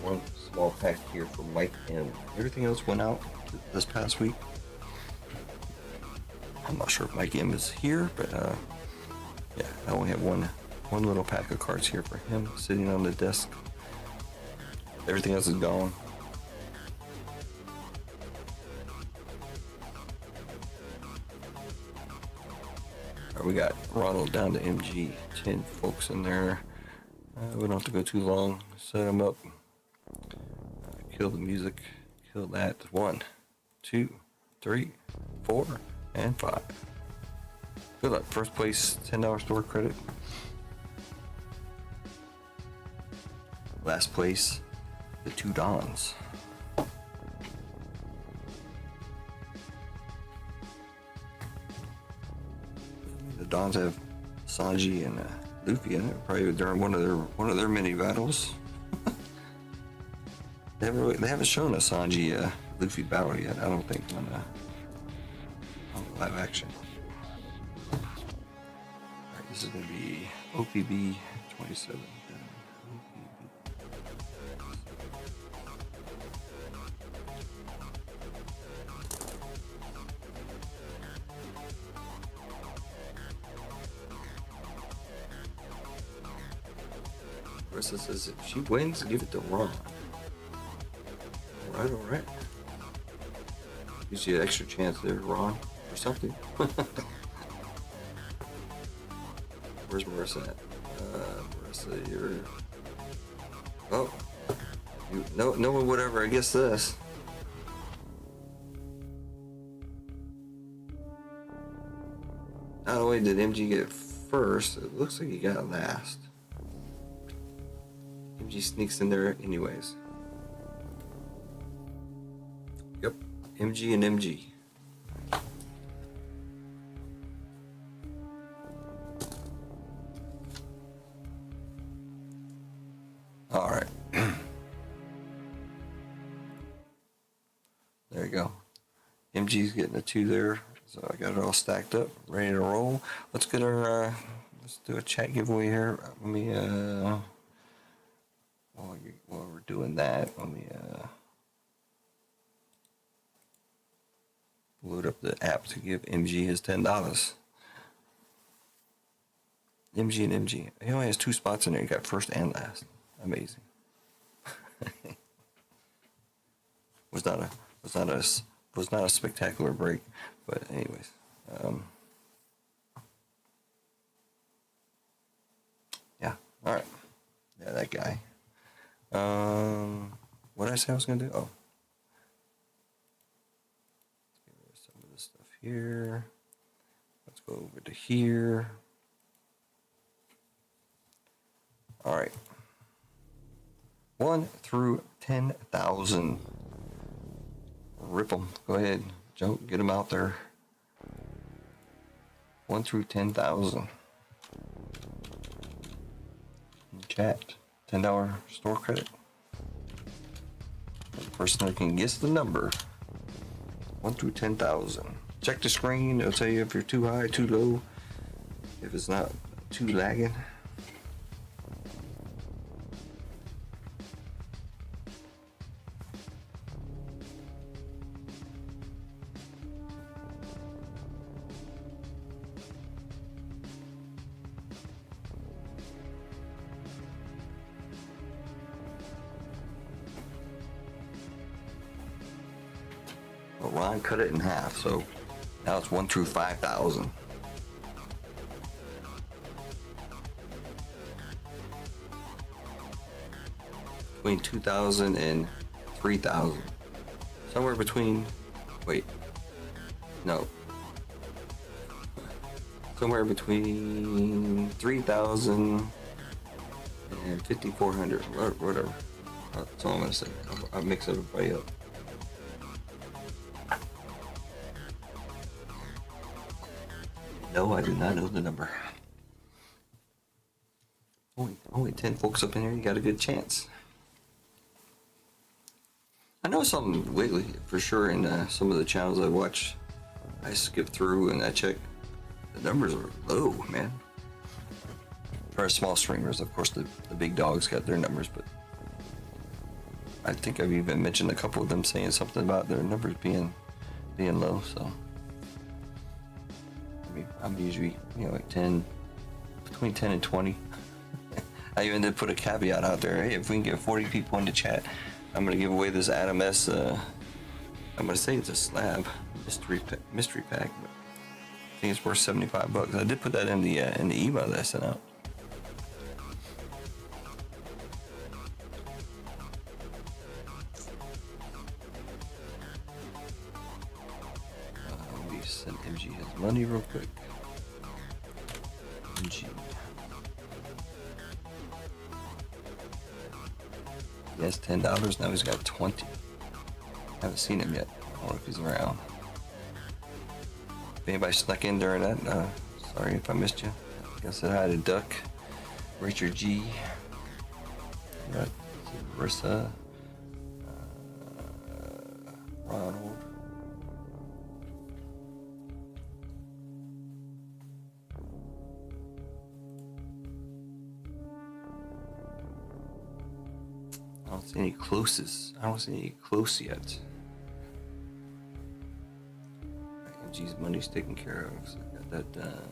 One small pack here for Mike M. Everything else went out this past week. I'm not sure if Mike M is here, but yeah, I only have one little pack of cards here for him sitting on the desk. Everything else is gone. All right, we got Ronald down to MG. 10 folks in there. We don't have to go too long. Set them up. Kill the music. Kill that. 1, 2, 3, 4. And 5. Good luck. First place, $10 store credit. Last place, the 2 Dons. The Dons have Sanji and Luffy in it. Probably during one of their mini battles. They haven't shown a Sanji Luffy battle yet. I don't think on live action. Alright, this is going to be OPB-27. Marissa says if she wins, give it to Ron. Alright. Gives you an extra chance there, Ron. Something. Where's Marissa at? Marissa, you're. Oh, no one would ever. I guess this. Not only did MG get first, it looks like he got last. MG sneaks in there anyways. Yep, MG and MG. All right. There you go. MG's getting a 2 there, so I got it all stacked up, ready to roll. Let's get our let's do a chat giveaway here. Let me while we're doing that, let me load up the app to give MG his $10. MG and MG. He only has 2 spots in there. He got first and last. Amazing. was not a spectacular break, but anyways. Yeah. All right. Yeah, that guy. What did I say I was gonna do? Oh. Let's get rid of some of this stuff here. Let's go over to here. All right. 1 through 10,000. Rip them. Go ahead. Jump. Get them out there. 1 through 10,000. Chat. $10 store credit. The person that can guess the number. 1 through 10,000. Check the screen. It'll tell you if you're too high, too low. If it's not too lagging. Well, Ron cut it in half, so now it's 1 through 5,000. Between 2,000 and 3,000. Somewhere between, wait, no. Somewhere between 3,000 and 5,400, whatever. That's all I'm gonna say. I'll mix everybody up. No, I do not know the number. Only 10 folks up in here, you got a good chance. I know some lately, for sure, in some of the channels I watch, I skip through and I check. The numbers are low, man. For small streamers, of course, the big dogs got their numbers, but I think I've even mentioned a couple of them saying something about their numbers being low, so. I'm usually, like 10, between 10 and 20. I even did put a caveat out there. Hey, if we can get 40 people in the chat, I'm going to give away this Adam S. I'm going to say it's a slab mystery pack, but I think it's worth $75. I did put that in the email that I sent out. Let me send MG his money real quick. MG. He has $10, now he's got 20. Haven't seen him yet. I don't know if he's around. If anybody snuck in during that, sorry if I missed you. I said hi to Duck, Richard G. Got Marissa, Ronald. I don't see any closes. I don't see any close yet. MG's money's taken care of, so I got that done.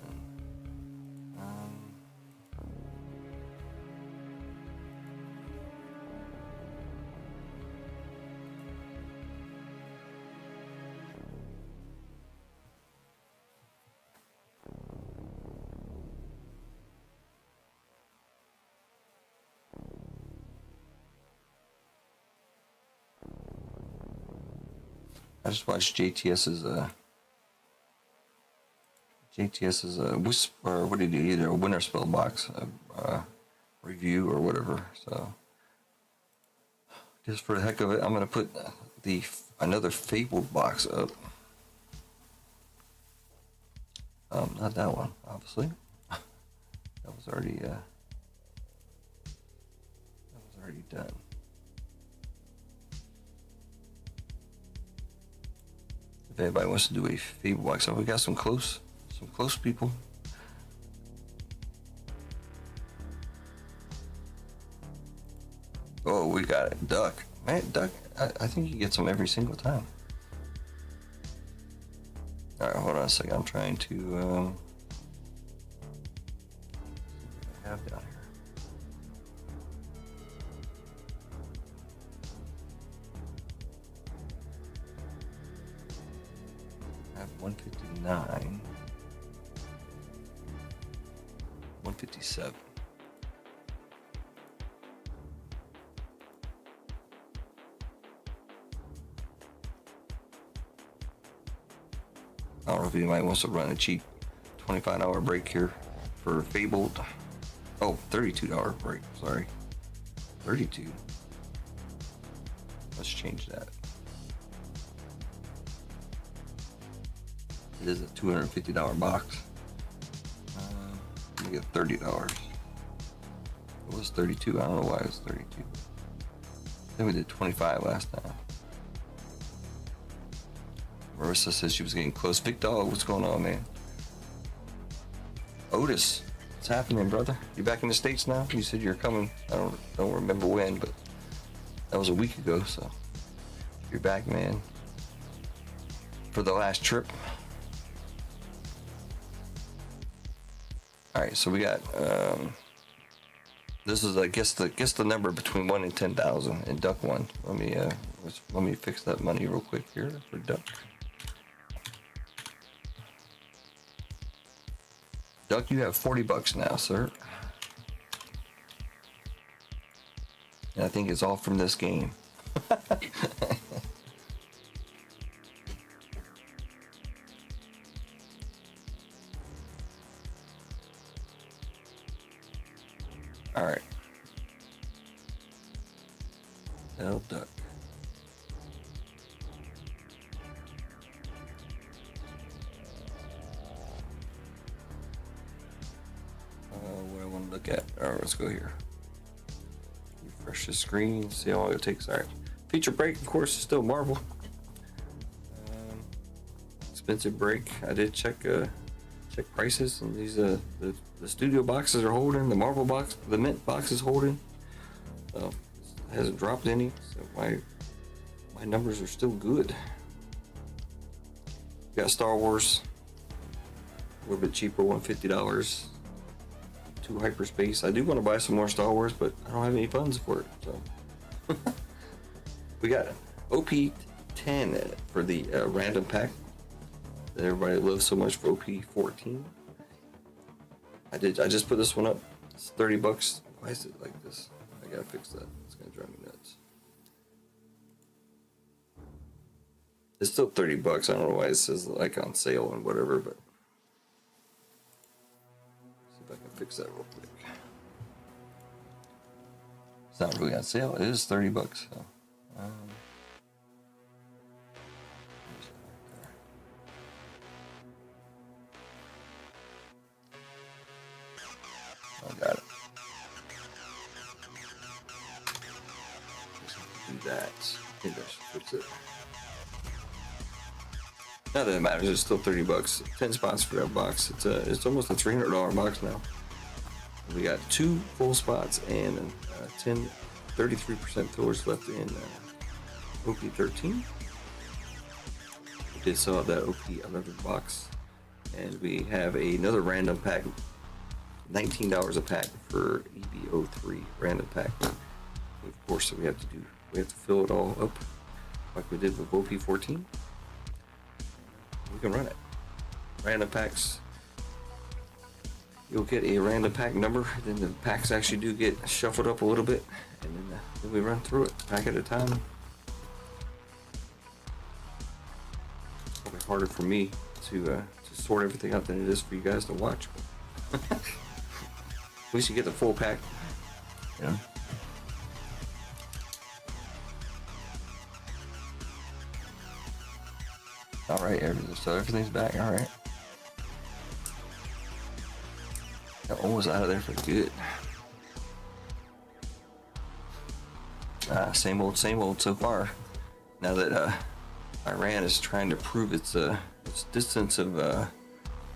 I just watched JTS's whisper, or what did he do? Either a winter spell box review or whatever. So just for the heck of it, I'm gonna put another Fabled box up. Not that one, obviously. That was already done. If anybody wants to do a Fable box, so we got some close people. Oh, we got it. Duck. Man, Duck, I think you get some every single time. Alright, hold on a second. I'm trying to see what I have down here. I have 159. 157. I don't know if anybody wants to run a cheap $25 break here for Fabled. Oh, $32 break, sorry. 32. Let's change that. It is a $250 box. Let me get $30. It was 32. I don't know why it was 32. Then we did 25 last time. Marissa says she was getting close. Big Dog, what's going on, man? Otis, what's happening, brother? You back in the States now? You said you're coming. I don't remember when, but that was a week ago, so you're back, man, for the last trip. All right, so we got this is, I guess the number between 1 and 10,000 in Duck 1. Let me fix that money real quick here for Duck. Duck, you have $40 now, sir. And I think it's all from this game. All right. L Duck. What I want to look at. All right, let's go here. Refresh the screen. See how long it takes. All right. Feature break, of course, is still Marvel. Expensive break. I did check prices, and these the studio boxes are holding. The Marvel box, the Mint box is holding. So it hasn't dropped any. So my numbers are still good. Got Star Wars, a little bit cheaper, $150. 2 hyperspace. I do want to buy some more Star Wars, but I don't have any funds for it. So we got OP-10 for the random pack that everybody loves so much for OP-14. I just put this one up. It's $30. Why is it like this? I gotta fix that. It's gonna drive me nuts. It's still $30. I don't know why it says like on sale and whatever, but see if I can fix that real quick. It's not really on sale. It is $30. So, I got it. Do that. I think I should fix it. Not that it matters. It's still $30. 10 spots for that box. It's almost a $300 box now. We got 2 full spots and 33% fillers left in OP-13. We did sell out that OP-11 box, and we have another random pack, $19 a pack for EB-03 random pack. Of course, we have to fill it all up like we did with OP-14. We can run it. Random packs. You'll get a random pack number, then the packs actually do get shuffled up a little bit, and then we run through it, pack at a time. It's probably harder for me to sort everything out than it is for you guys to watch. At least you get the full pack. Yeah. All right, so everything's back. All right. That one was out of there for good. Same old so far. Now that Iran is trying to prove its distance of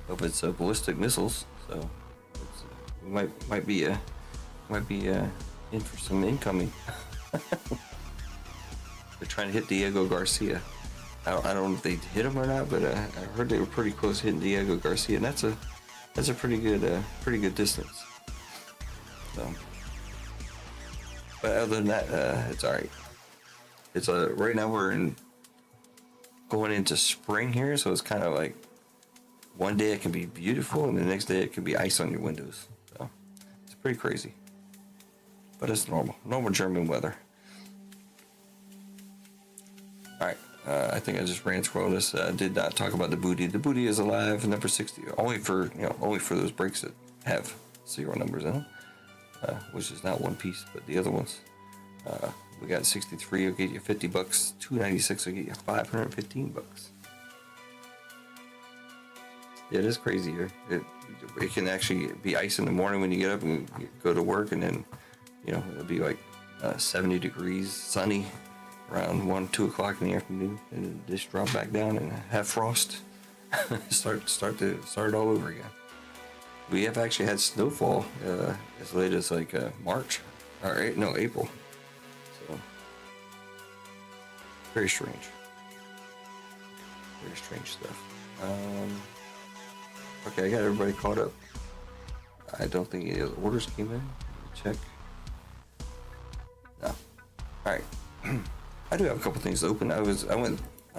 its ballistic missiles, so we might be in for some incoming. They're trying to hit Diego Garcia. I don't know if they hit him or not, but I heard they were pretty close hitting Diego Garcia, and that's a pretty good distance. So, but other than that, it's all right. It's right now we're going into spring here, so it's kind of like one day it can be beautiful, and the next day it can be ice on your windows. So it's pretty crazy, but it's normal German weather. All right. I think I just ran through this. Did not talk about the booty. The booty is alive, number 60. Only for those breaks that have 0 numbers in them, which is not one piece, but the other ones. We got 63 will get you $50. 296 will get you $515. Yeah, it is crazy here. It can actually be ice in the morning when you get up and you go to work, and then, you know, it'll be like 70 degrees, sunny around 1, 2 o'clock in the afternoon, and then just drop back down and have frost. start it all over again. We have actually had snowfall as late as like March, or no, April. So very strange stuff. Okay, I got everybody caught up. I don't think any of the orders came in. Check. No. All right. I do have a couple things open. I've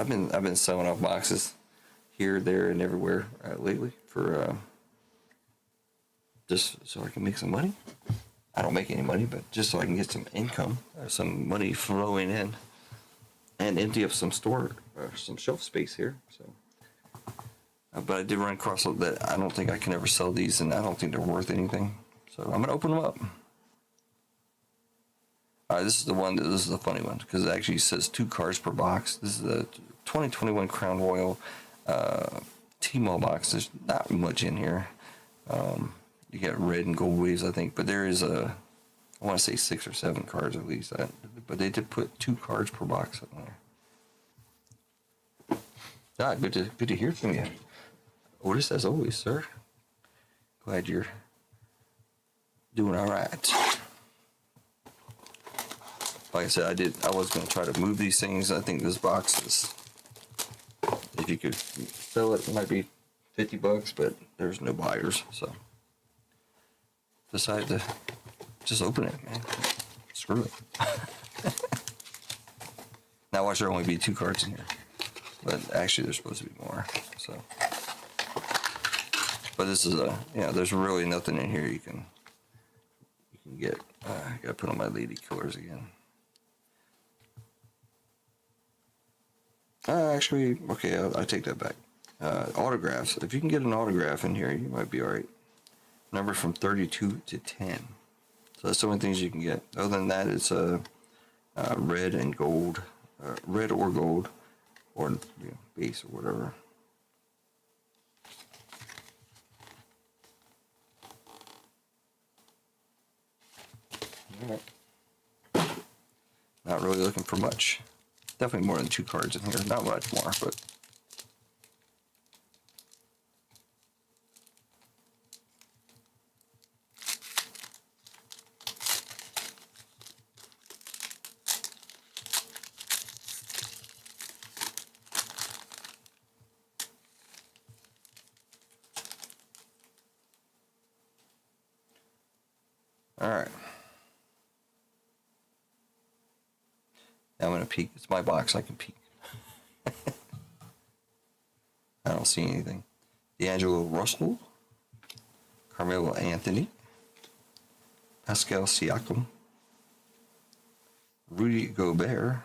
been selling off boxes here, there, and everywhere lately for just so I can make some money. I don't make any money, but just so I can get some income, some money flowing in, and empty up some some shelf space here. So. But I did run across that. I don't think I can ever sell these, and I don't think they're worth anything. So I'm gonna open them up. All right, this is the one. This is the funny one because it actually says 2 cards per box. This is the 2021 Crown Royal T-Mall box. There's not much in here. You got red and gold waves, I think, but there is I want to say 6 or 7 cards at least. But they did put 2 cards per box in there. Ah, good to hear from you. Otis, as always, sir. Glad you're doing all right. Like I said, I was going to try to move these things. I think this box is, if you could sell it, it might be $50, but there's no buyers, so decided to just open it, man. Screw it. Now watch there only be 2 cards in here, but actually there's supposed to be more. So. But this is there's really nothing in here you can get. I gotta put on my lady killers again. Actually, okay, I take that back. Autographs. If you can get an autograph in here, you might be all right. Number from 32 to 10. So that's the only things you can get. Other than that, it's red and gold, red or gold, or base or whatever. Not really looking for much. Definitely more than 2 cards in here. Not much more, but all right. Now I'm gonna peek. It's my box. I can peek. I don't see anything. D'Angelo Russell, Carmelo Anthony, Pascal Siakam, Rudy Gobert.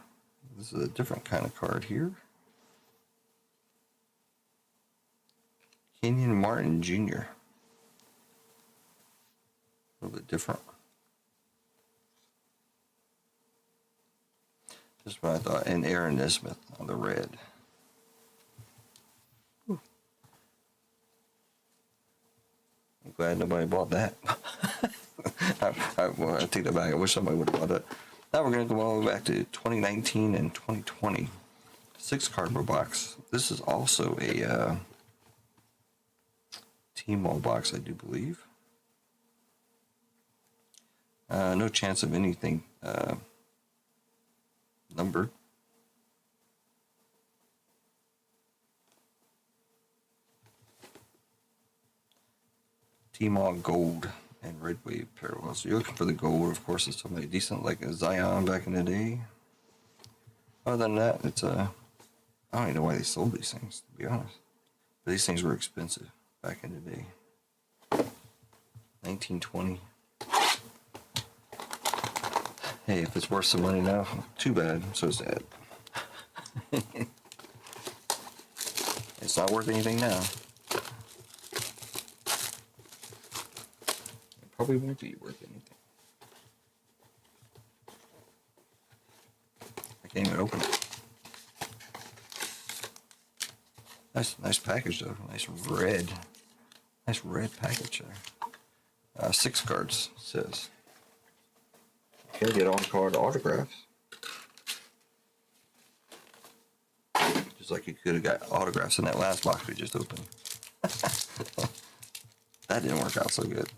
This is a different kind of card here. Kenyon Martin Jr. A little bit different. Just what I thought. And Aaron Nesmith on the red. Whew. I'm glad nobody bought that. I take that back. I wish somebody would have bought that. Now we're going to go all the way back to 2019 and 2020. 6 cardboard box. This is also a T-Mall box, I do believe. No chance of anything numbered. T-Mall gold and red wave parallel. So you're looking for the gold, of course, is somebody decent like a Zion back in the day. Other than that, it's I don't even know why they sold these things, to be honest. But these things were expensive back in the day. 1920. Hey, if it's worth some money now, too bad. I'm so sad. It's not worth anything now. It probably won't be worth anything. Can't even open it. Nice package though. Nice red package there. 6 cards, it says. Gotta get on-card autographs. Just like you could have got autographs in that last box we just opened. That didn't work out so good.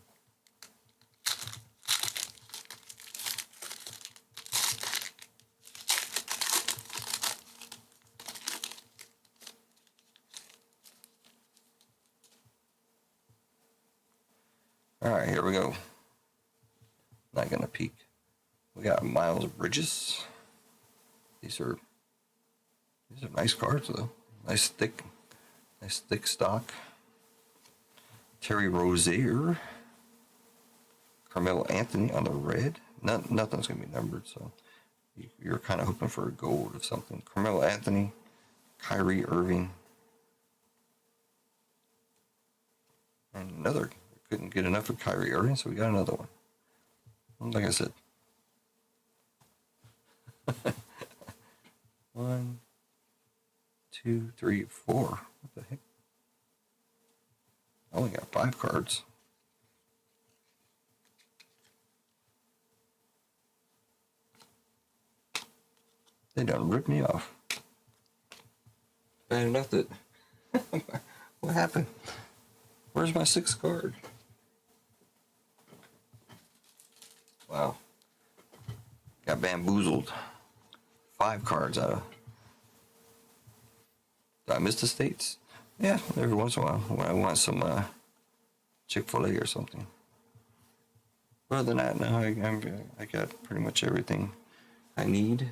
All right, here we go. Not gonna peek. We got Miles Bridges. These are nice cards though. Nice thick stock. Terry Rozier. Carmelo Anthony on the red. Nothing's gonna be numbered, so you're kind of hoping for a gold or something. Carmelo Anthony, Kyrie Irving, and another. Couldn't get enough of Kyrie Irving, so we got another one. Like I said. 1, 2, 3, 4. What the heck? I only got 5 cards. They done ripped me off. Bad enough that. What happened? Where's my 6th card? Wow. Got bamboozled. 5 cards out of. Did I miss the states? Yeah, every once in a while when I want some Chick-fil-A or something. Other than that, no, I got pretty much everything I need.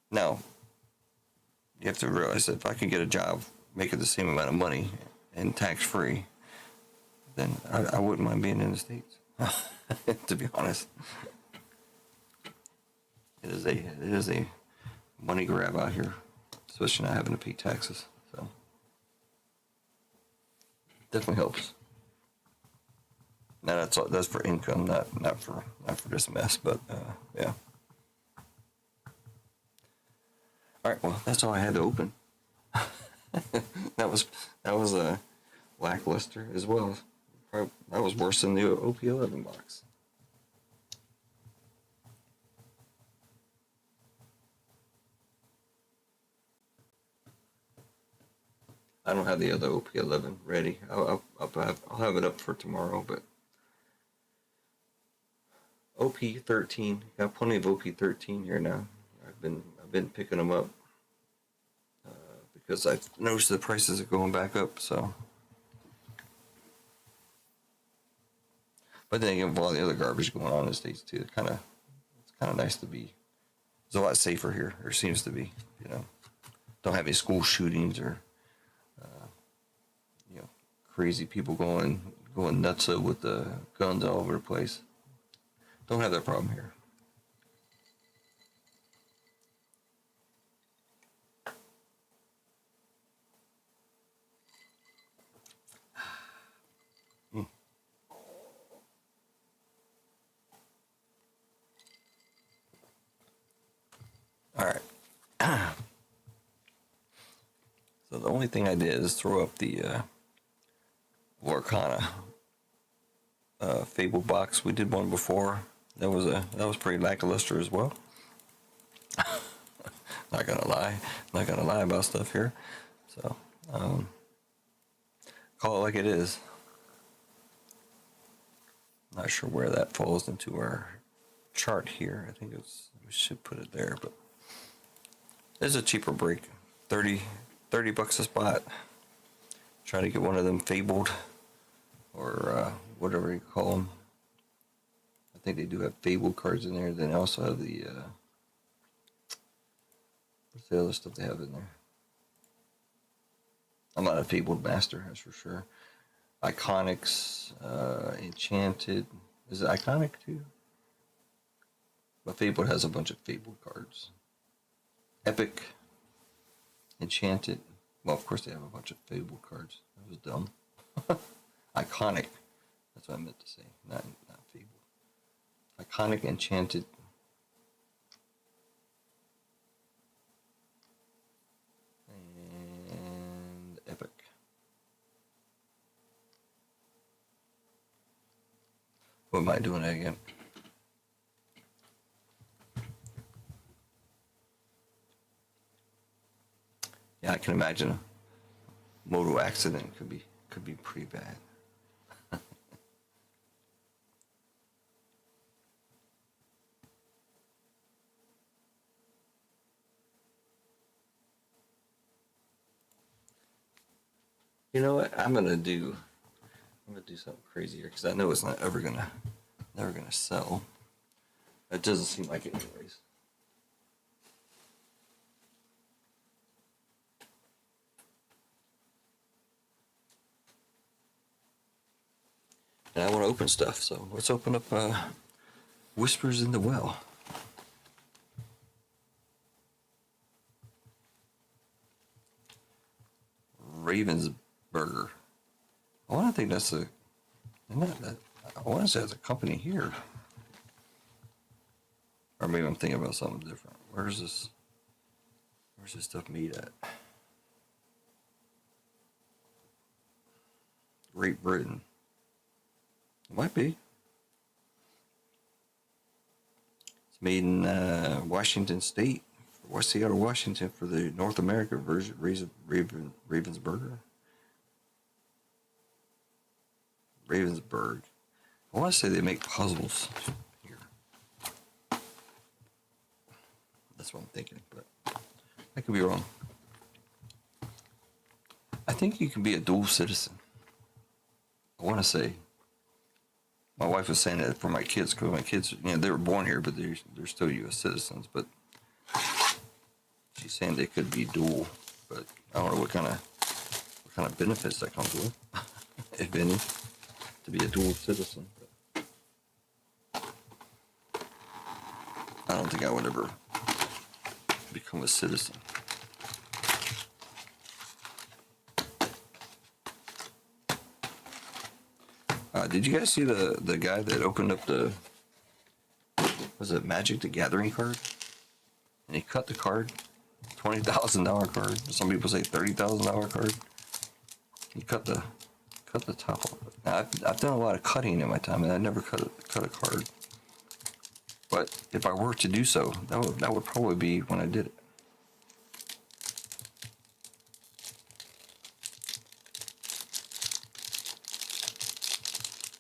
Now, you have to realize that if I could get a job making the same amount of money and tax-free, then I wouldn't mind being in the States. To be honest. It is a money grab out here, especially not having to pay taxes. So definitely helps. Now that's for income, not for this mess. But yeah. All right. Well, that's all I had to open. that was a lackluster as well. Probably, that was worse than the OP-11 box. I don't have the other OP-11 ready. I'll have it up for tomorrow, but OP-13, got plenty of OP-13 here now. I've been picking them up because I've noticed the prices are going back up. So, but then again, with all the other garbage going on in the States too, it's kind of nice to be. It's a lot safer here, or seems to be. You know, don't have any school shootings or crazy people going nuts with the guns all over the place. Don't have that problem here. All right. So the only thing I did is throw up the Lorcana Fable box. We did one before. That was pretty lackluster as well. Not gonna lie about stuff here. So call it like it is. Not sure where that falls into our chart here. I think we should put it there, but it's a cheaper break. 30 bucks a spot. Try to get one of them fabled or whatever you call them. I think they do have fabled cards in there. Then they also have the what's the other stuff they have in there? I'm not a fabled master, that's for sure. Iconics, Enchanted. Is it Iconic too? But Fabled has a bunch of Fabled cards. Epic, Enchanted. Well, of course they have a bunch of Fabled cards. That was dumb. Iconic. That's what I meant to say. Not Fabled. Iconic, Enchanted. What am I doing that again? Yeah, I can imagine a motor accident could be pretty bad. You know what? I'm gonna do something crazier because I know it's not never gonna sell. It doesn't seem like it anyways. And I want to open stuff, so let's open up Whispers in the Well. Ravensburger. I want to think that's a. Not that. I want to say it's a company here. Or maybe I'm thinking about something different. Where's this stuff made at? Great Britain. It might be. It's made in Washington State, West Seattle, Washington, for the North America version. Ravensburger. Ravensburg. I want to say they make puzzles here. That's what I'm thinking, but I could be wrong. I think you can be a dual citizen. I want to say. My wife was saying that for my kids, because my kids, they were born here, but they're still U.S. citizens. But she's saying they could be dual, but I don't know what kind of benefits that comes with, if any, to be a dual citizen. But I don't think I would ever become a citizen. Did you guys see the guy that opened up was it Magic the Gathering card? And he cut the card, $20,000 card. Some people say $30,000 card. He cut the top off. Now, I've done a lot of cutting in my time, and I never cut a card. But if I were to do so, that would probably be when I did it.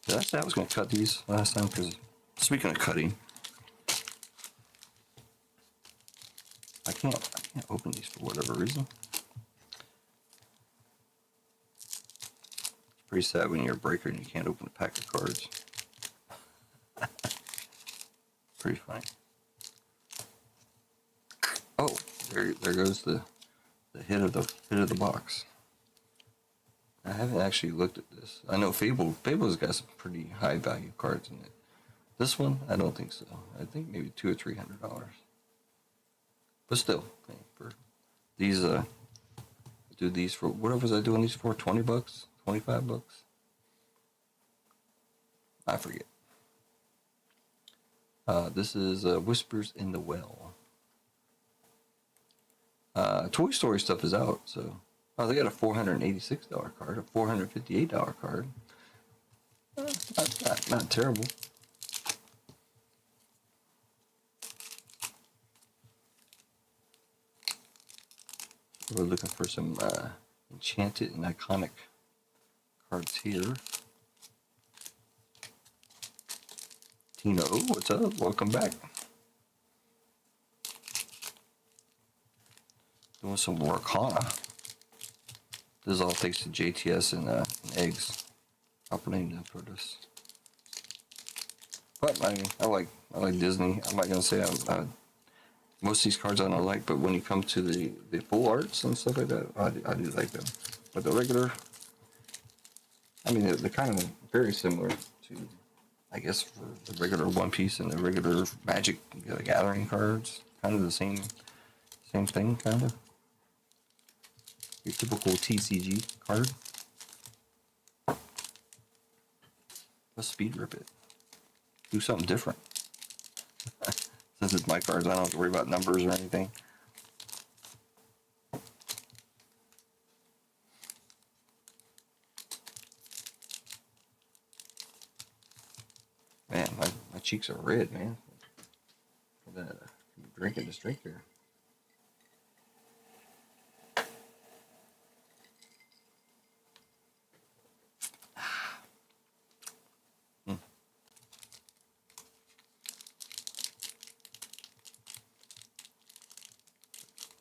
Did I say I was going to cut these last time? Because speaking of cutting, I can't open these for whatever reason. It's pretty sad when you're a breaker and you can't open a pack of cards. Pretty funny. Oh, there goes the hit of the box. I haven't actually looked at this. I know Fable's got some pretty high value cards in it. This one, I don't think so. I think maybe $200 or $300. But still, for these, do these for what was I doing these for? $20, $25? I forget. This is Whispers in the Well. Toy Story stuff is out, so. Oh, they got a $486 card, a $458 card. Not terrible. We're looking for some enchanted and iconic cards here. Tino, what's up? Welcome back. Doing some Arcana. This is all thanks to JTS and eggs. Opening them for this. But I mean, I like Disney. I'm not gonna say most of these cards I don't like, but when you come to the full arts and stuff like that, I do like them. But the regular, I mean, they're kind of very similar to, I guess, for the regular One Piece and the regular Magic the Gathering cards. Kind of the same thing, kind of. Your typical TCG card. Let's speed rip it. Do something different. Since it's my cards, I don't have to worry about numbers or anything. cheeks are red, man. Drinking this drink here.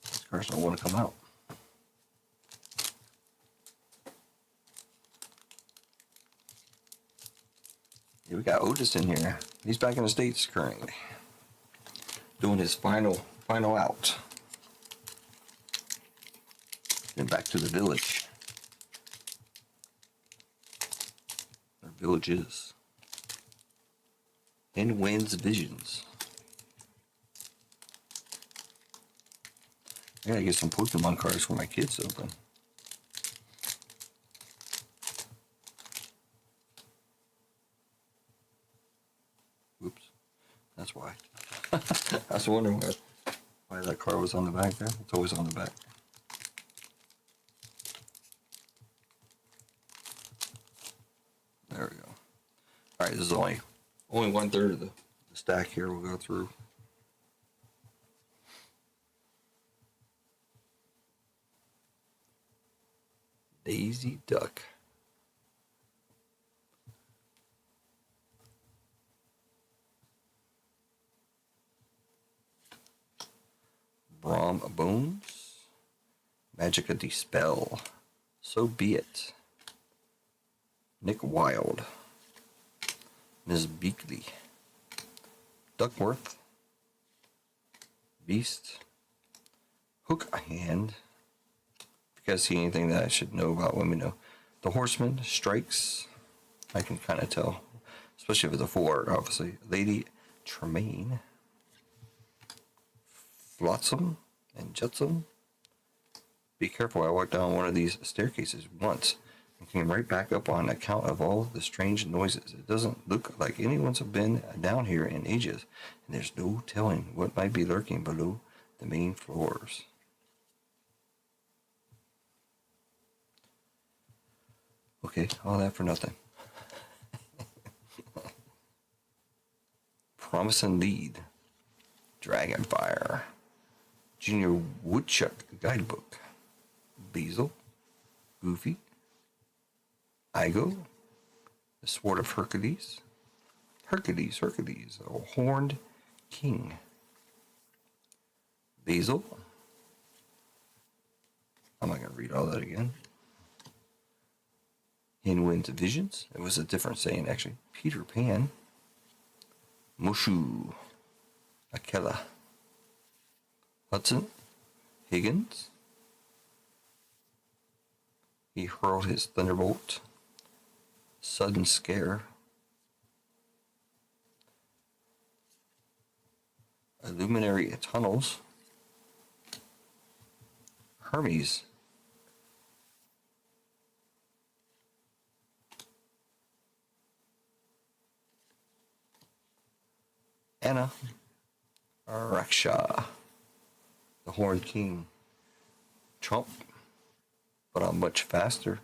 This car's don't want to come out. Yeah, we got Otis in here. He's back in the States currently, doing his final out. Then back to the village. Our village is in Wind's Visions. I gotta get some Pokemon cards for my kids to open. Oops, that's why. I was wondering why that card was on the back there. It's always on the back. There we go. All right, this is only 1/3 of the stack here. We'll go through. Daisy Duck. Brom Bones. Magica Dispel. So Be It. Nick Wilde. Ms. Beakley. Duckworth. Beast. Hook Hand. If you guys see anything that I should know about, let me know. The Horseman. Strikes. I can kind of tell. Especially if it's a full art, obviously. Lady Tremaine. Flotsam and Jetsam. Be careful, I walked down one of these staircases once and came right back up on account of all the strange noises. It doesn't look like anyone's been down here in ages, and there's no telling what might be lurking below the main floors. Okay, all that for nothing. Promising Lead. Dragonfire. Junior Woodchuck Guidebook. Basil. Goofy. Igo. The Sword of Hercules. Hercules. A Horned King. Basil. I'm not going to read all that again. In Wind's Visions. It was a different saying, actually. Peter Pan. Mushu. Akela. Hudson. Higgins. He hurled his thunderbolt. Sudden Scare. Illuminary Tunnels. Hermes. Anna. Raksha. The Horned King. Trump. But I'm much faster.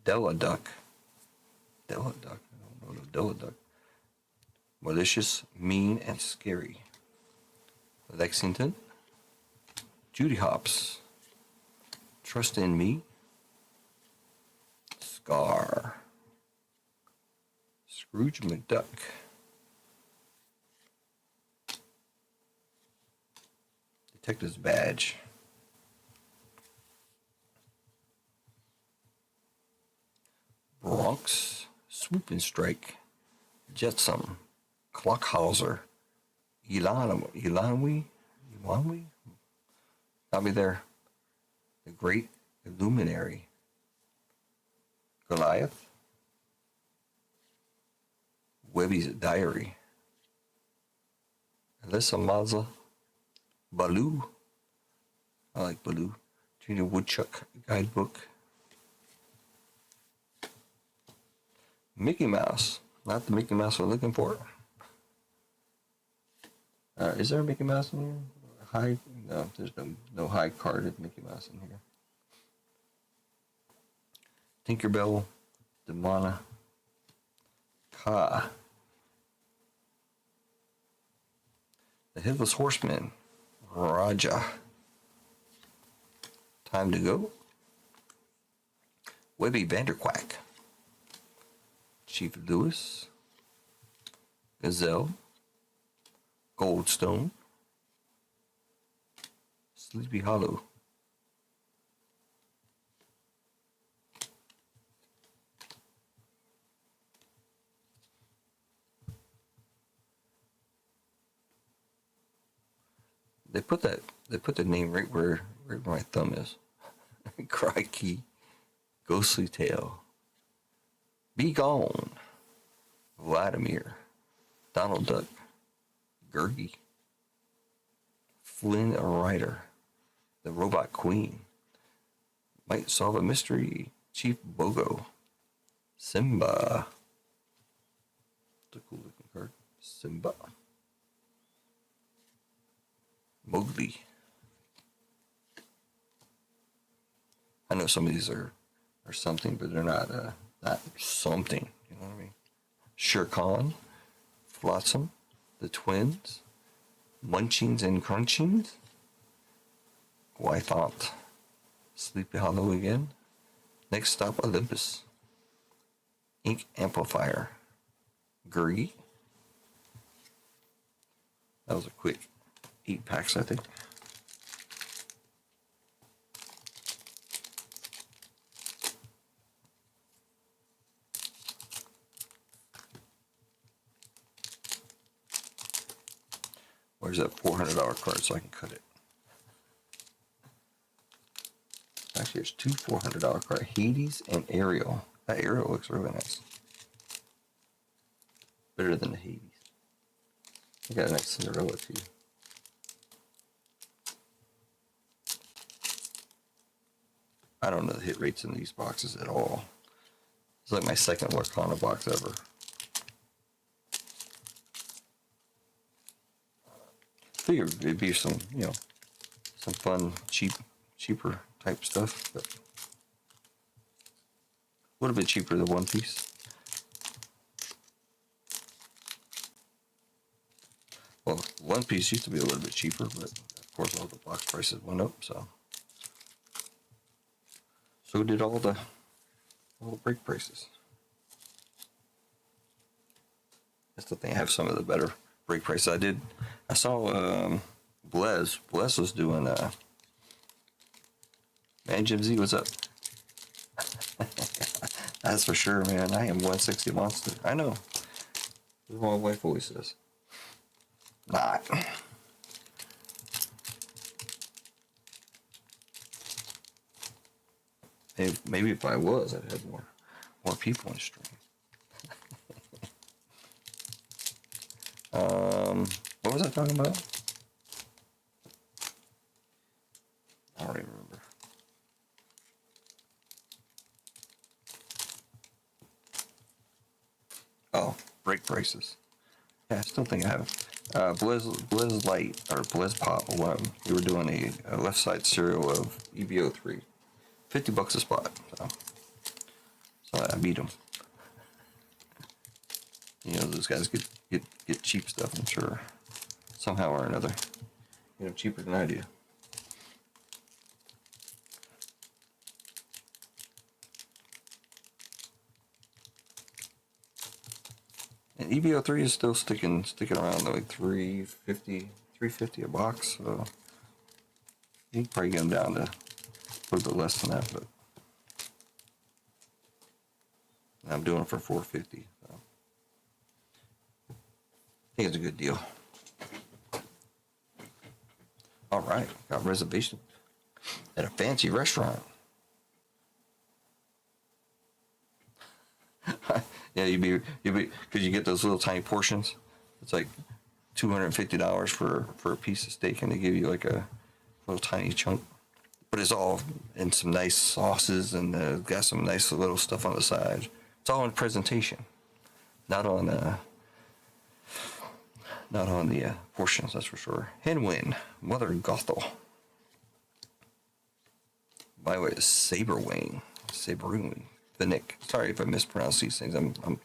Della Duck. I don't know Della Duck. Malicious, mean, and scary. Lexington. Judy Hopps. Trust in Me. Scar. Scrooge McDuck. Detective's Badge. Bronx. Swoop and Strike. Jetsam. Clockhauser. Ilanwi? Got me there. The Great Illuminary. Goliath. Webby's Diary. Alyssa Mazza. Baloo. I like Baloo. Junior Woodchuck Guidebook. Mickey Mouse. Not the Mickey Mouse we're looking for. Is there a Mickey Mouse in here? High? No, there's no high carded Mickey Mouse in here. Tinkerbell. Demona. Ka. Headless Horseman, Raja. Time to Go, Webby Vanderquack, Chief Lewis, Gazelle, Goldstone, Sleepy Hollow. They put the name right where my thumb is. Crikey, Ghostly Tale, Be Gone, Vladimir, Donald Duck, Gurgi, Flynn Rider, the Robot Queen, Might Solve a Mystery, Chief Bogo, Simba. It's a cool looking card. Simba. Mowgli. I know some of these are something, but they're not something. You know what I mean? Shere Khan, Flotsam, the Twins, Munchings and Crunchings, Wythont, Sleepy Hollow again, Next Stop Olympus, Ink Amplifier, Gurgi. That was a quick 8 packs, I think. Where's that $400 card so I can cut it? Actually, there's 2 $400 cards. Hades and Ariel. That Ariel looks really nice. Better than the Hades. I got a nice Cinderella too. I don't know the hit rates in these boxes at all. It's like my second Lorcana box ever. Figured it'd be some, some fun, cheaper type stuff, but a little bit cheaper than One Piece. Well, One Piece used to be a little bit cheaper, but of course all the box prices went up, so did all the break prices. I still think I have some of the better break prices. I saw Blez was doing man, Jim Z, what's up? That's for sure, man. I am 160 monster. I know. That's what my wife always says. Not. Maybe if I was, I'd have more people in stream. What was I talking about? I don't even remember. Oh, break prices. Yeah, I still think I have it. Blizz Light or Blizz Pop. We were doing a left side serial of EB-03. $50 a spot. So I beat them. Those guys get cheap stuff, I'm sure, somehow or another. Cheaper than I do. And EB-03 is still sticking around like $350 a box. So you can probably get them down to a little bit less than that, but I'm doing it for $450. So I think it's a good deal. All right, got a reservation at a fancy restaurant. Yeah, you'd be because you get those little tiny portions. It's like $250 for a piece of steak, and they give you like a little tiny chunk. But it's all in some nice sauces, and got some nice little stuff on the side. It's all in presentation, not on the portions. That's for sure. Henwin, Mother Gothel. By the way, Saberwing, Finnick. Sorry if I mispronounce these things. I'm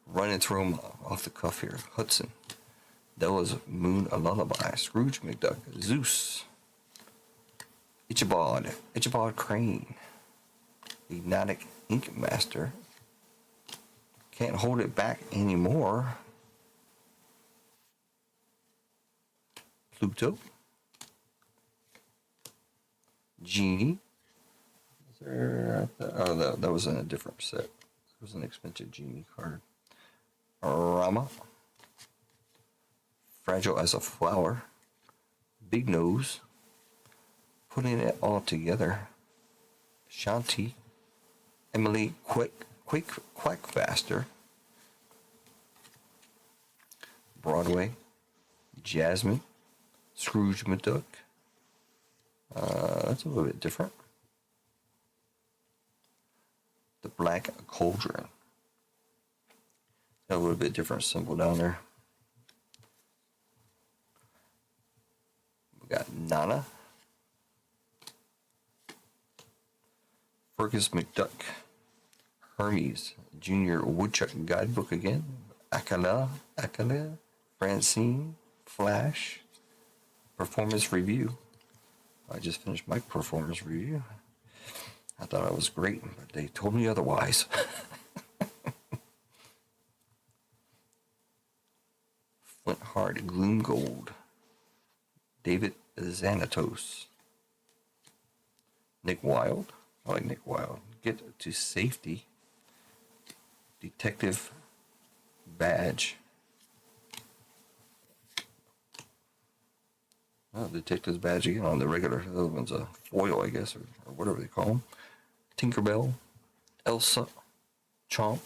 running through them off the cuff here. Hudson, Della's Moon a Lullaby, Scrooge McDuck, Zeus, Ichabod Crane, Hypnotic Ink Master, Can't Hold It Back Anymore, Pluto, Genie. Is there, oh, that was in a different set. It was an expensive Genie card. Rama, Fragile as a Flower, Big Nose, Putting It All Together, Shanti, Emily Quackfaster, Broadway, Jasmine, Scrooge McDuck. That's a little bit different. The Black Cauldron. Got a little bit different symbol down there. We got Nana, Fergus McDuck, Hermes, Junior Woodchuck Guidebook again, Akala, Francine, Flash, Performance Review. I just finished my performance review. I thought I was great, but they told me otherwise. Flint Heart, Gloom Gold, David Xanatos, Nick Wilde. I like Nick Wilde. Get to Safety, Detective Badge. Oh, Detective's Badge again on the regular. The other one's a foil, I guess, or whatever they call them. Tinkerbell, Elsa, Chomp,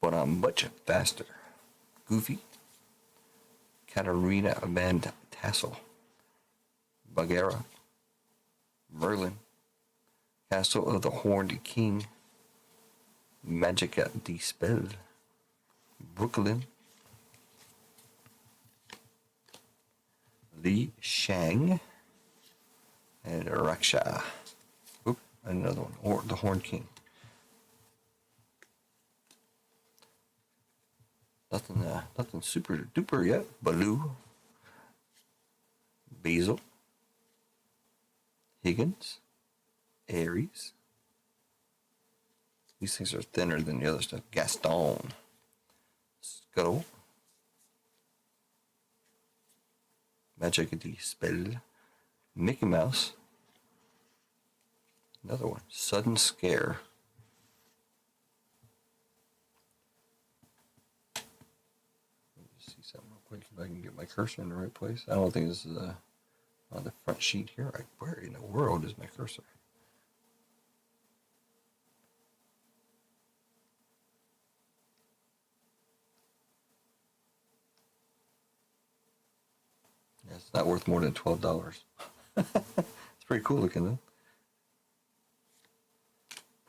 but I'm much faster. Goofy, Katarina Van Tassel, Bagheera, Merlin, Castle of the Horned King, Magica Dispelled, Brooklyn, Li Shang, and Raksha. Oop, another one, or the Horned King. Nothing super duper yet. Baloo, Basil, Higgins, Aries. These things are thinner than the other stuff. Gaston, Scuttle, Magic Dispelled, Mickey Mouse, another one, Sudden Scare. Let me see something real quick if I can get my cursor in the right place. I don't think this is on the front sheet here. Where in the world is my cursor? Yeah, it's not worth more than $12. It's pretty cool looking though.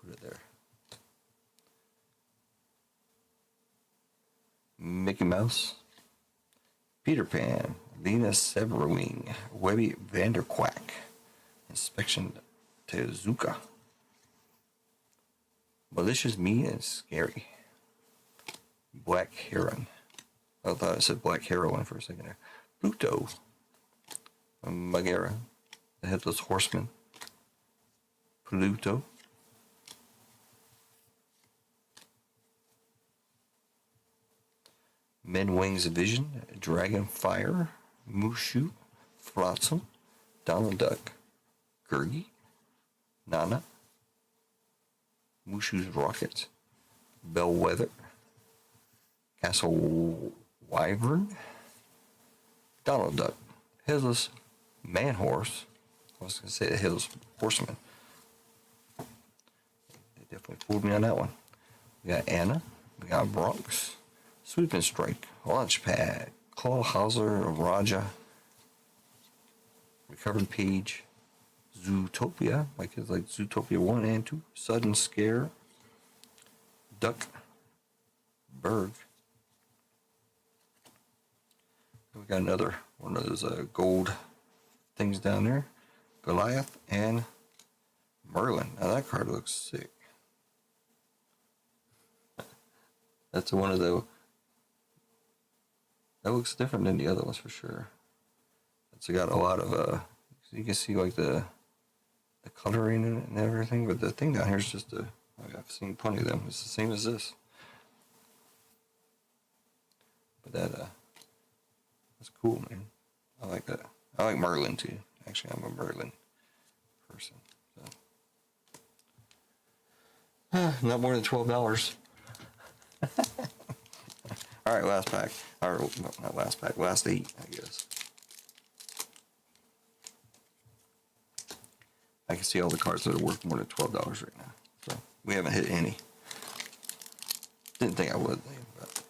Put it there. Mickey Mouse, Peter Pan, Lena Severwing, Webby Vanderquack, Inspection Tezuka, Malicious, Mean, and Scary, Black Heron. I thought I said Black Heroine for a second there. Pluto, Bagheera, the Headless Horseman, Pluto, Men Wings Vision, Dragonfire, Mushu, Flotsam, Donald Duck, Gurgi, Nana, Mushu's Rocket, Bellwether, Castle Wyvern, Donald Duck, Headless Man Horse. I was going to say the Headless Horseman. They definitely fooled me on that one. We got Anna, we got Bronx, Sweep and Strike, Launchpad, Clawhauser, Raja, Recovered Page, Zootopia, my kids like Zootopia 1 and 2, Sudden Scare, Duck, Berg. We got another one of those gold things down there, Goliath and Merlin. Now that card looks sick. That's one of the That looks different than the other ones for sure. It's got a lot of you can see like the coloring in it and everything, but the thing down here is just I've seen plenty of them. It's the same as this. But that's cool, man. I like that. I like Merlin too. Actually, I'm a Merlin person. So. Not more than $12. All right, last pack. Or not last pack. Last 8, I guess. I can see all the cards that are worth more than $12 right now. So we haven't hit any. Didn't think I would, but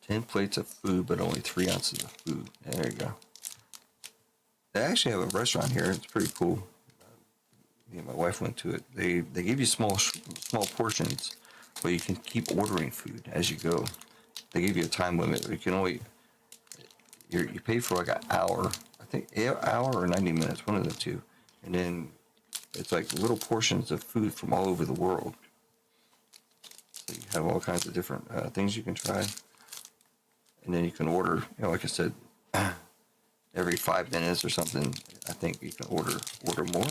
10 plates of food, but only 3 ounces of food. There you go. They actually have a restaurant here. It's pretty cool. Me and my wife went to it. They give you small portions, but you can keep ordering food as you go. They give you a time limit. You can only you pay for like an hour. I think an hour or 90 minutes, one of the two, and then it's like little portions of food from all over the world. So you have all kinds of different things you can try, and then you can order. You know, like I said, every 5 minutes or something. I think you can order more.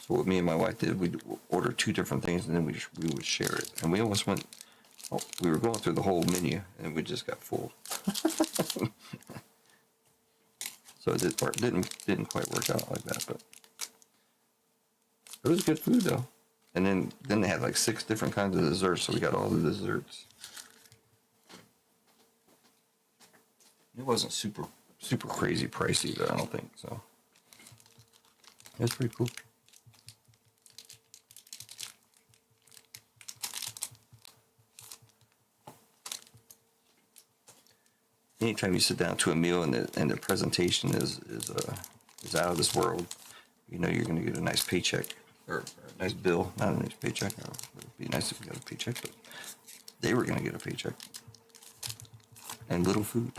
So what me and my wife did, we'd order 2 different things, and then we would share it. And we almost went. Oh, we were going through the whole menu, and we just got full. So it didn't quite work out like that, but it was good food though. And then they had like 6 different kinds of desserts, so we got all the desserts. It wasn't super crazy pricey though, I don't think so. It was pretty cool. Anytime you sit down to a meal and the presentation is out of this world, you know you're going to get a nice paycheck or a nice bill, not a nice paycheck. It would be nice if we got a paycheck, but they were going to get a paycheck and little food.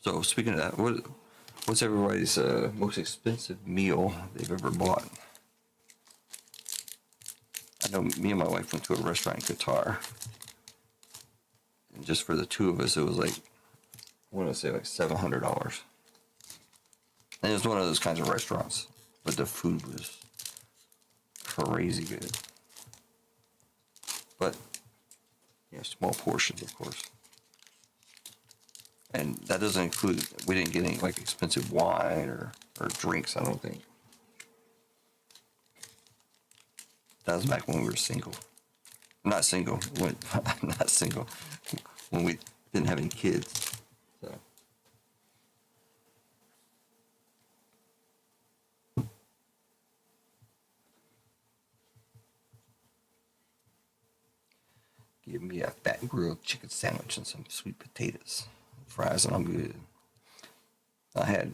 So speaking of that, what's everybody's most expensive meal they've ever bought? I know me and my wife went to a restaurant in Qatar, and just for the 2 of us, it was like, I want to say like $700. And it was one of those kinds of restaurants, but the food was crazy good. But yeah, small portions, of course. And that doesn't include, we didn't get any like expensive wine or drinks, I don't think. That was back when we were single. Not single, not single, when we didn't have any kids. So. Give me a fat grilled chicken sandwich and some sweet potatoes, fries, and I'm good. I had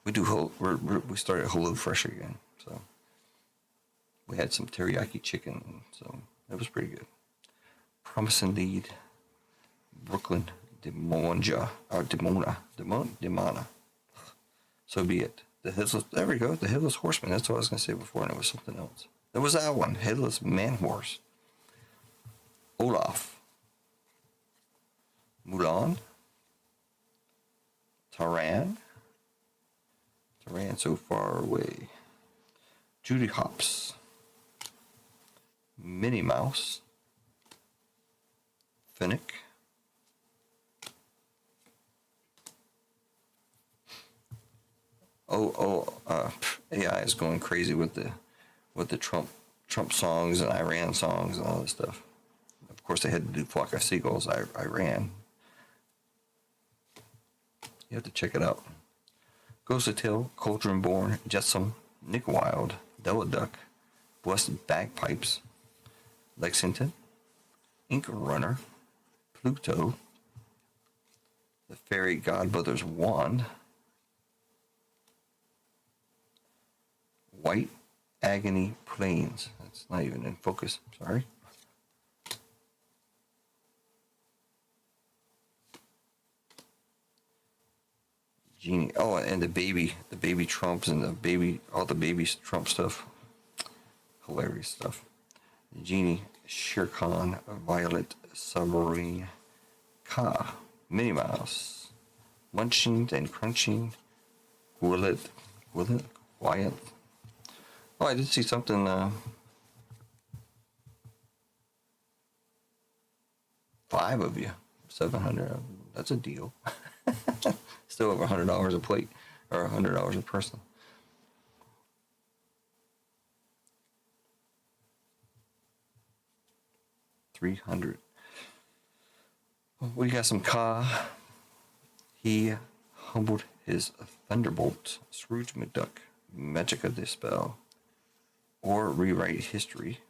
we started Hello Fresh again, so we had some teriyaki chicken, so that was pretty good. Promise Indeed, Brooklyn, Demona. So be it. There we go, the Headless Horseman. That's what I was going to say before, and it was something else. There was that one, Headless Man Horse. Olaf. Mulan. Taran So Far Away. Judy Hopps. Minnie Mouse. Finnick. AI is going crazy with the Trump songs and Iran songs and all this stuff. Of course, they had to do Flock of Seagulls, Iran. You have to check it out. Ghost of Tale, Cauldron Born, Jetsam, Nick Wilde, Della Duck, Blessed Bagpipes, Lexington, Ink Runner, Pluto, The Fairy Godmother's Wand, White Agony Plains. That's not even in focus, sorry. Genie. Oh, and the baby Trumps and all the baby Trump stuff. Hilarious stuff. Genie, Shere Khan, Violet, Submarine, Ka, Minnie Mouse, Munching and Crunching, Willet, Wyatt. Oh, I did see something. 5 of you, 700. That's a deal. Still over $100 a plate, or $100 a person. $300. We got some Ka. He humbled his thunderbolt. Scrooge McDuck, Magica Dispel, or rewrite history.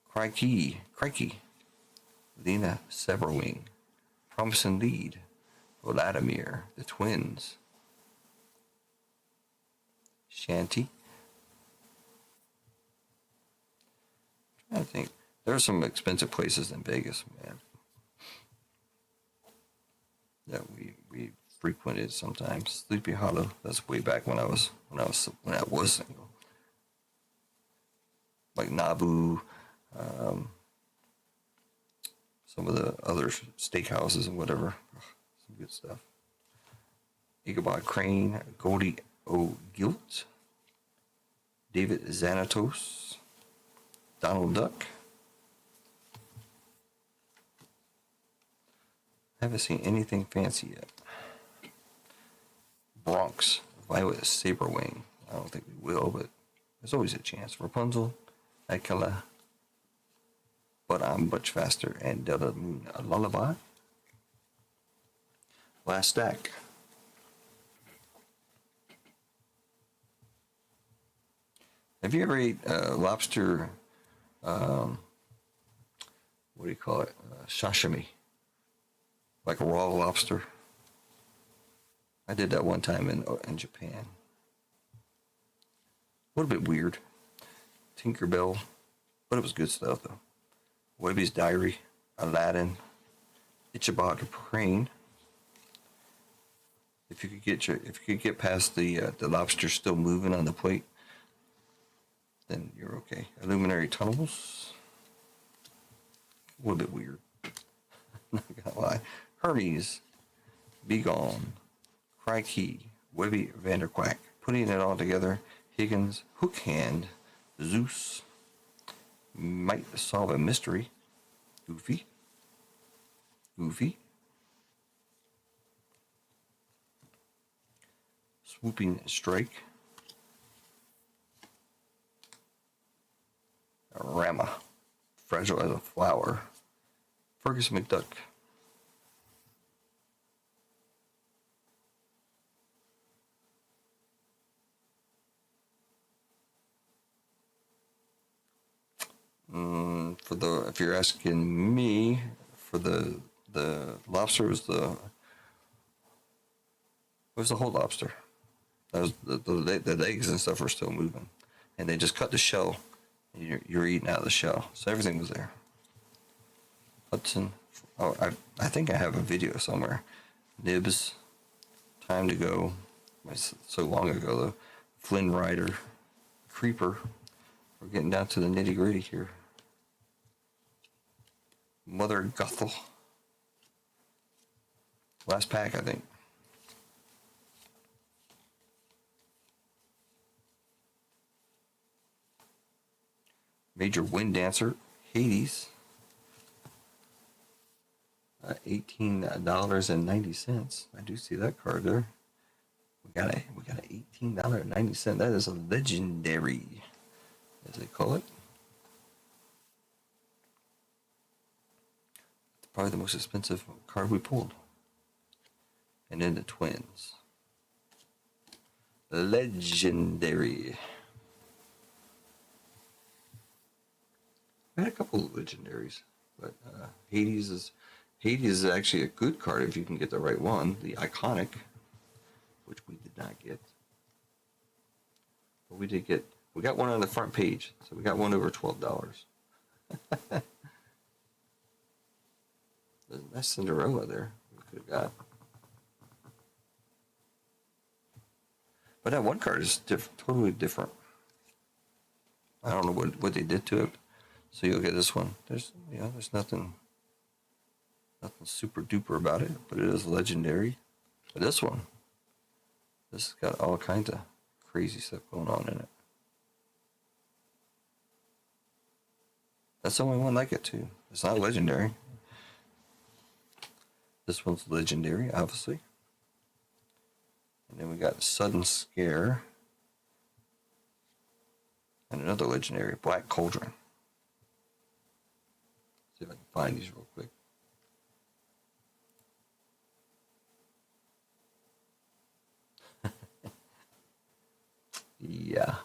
Crikey, Lena Severwing, Promising Lead, Vladimir, the twins, Shanty. I'm trying to think. There are some expensive places in Vegas, man, that we frequented sometimes. Sleepy Hollow. That's way back when I was single. Like Naboo. Some of the other steakhouses and whatever. Some good stuff. Ichabod Crane, Goldie O'Gilt, David Xanatos, Donald Duck. Haven't seen anything fancy yet. Bronx, Violet Saberwing. I don't think we will, but there's always a chance. Rapunzel, Akela, But I'm Much Faster, and Delta Moon Lullaby. Last stack. Have you ever ate lobster, what do you call it, sashimi? Like a raw lobster? I did that one time in Japan. A little bit weird. Tinkerbell, but it was good stuff though. Webby's Diary, Aladdin, Ichabod Crane. If you could get past the lobster still moving on the plate, then you're okay. Illuminary Tunnels, a little bit weird. Not gonna lie. Hermes, Be Gone, Crikey, Webby Vanderquack. Putting it all together. Higgins, Hook Hand, Zeus, Might Solve a Mystery, Goofy, Swooping Strike, Rama, Fragile as a Flower, Fergus McDuck, if you're asking me, for the lobster was the whole lobster. That was the legs and stuff were still moving, and they just cut the shell, and you're eating out of the shell, so everything was there. Hudson, oh, I think I have a video somewhere. Nibs, Time to Go, so long ago though. Flynn Rider, Creeper. We're getting down to the nitty gritty here. Mother Gothel. Last pack, I think. Major Wind Dancer, Hades. $18.90. I do see that card there. We got a $18.90. That is a legendary, as they call it. It's probably the most expensive card we pulled. And then the twins. Legendary. We had a couple of legendaries, but Hades is actually a good card if you can get the right one. The Iconic, which we did not get, but we got one on the front page, so we got one over $12. That's Cinderella there. We could have got. But that one card is totally different. I don't know what they did to it. So you'll get this one. There's nothing super duper about it, but it is legendary. But this one, this has got all kinds of crazy stuff going on in it. That's the only one like it too. It's not legendary. This one's legendary, obviously. And then we got Sudden Scare. And another legendary, Black Cauldron. See if I can find these real quick. Yeah.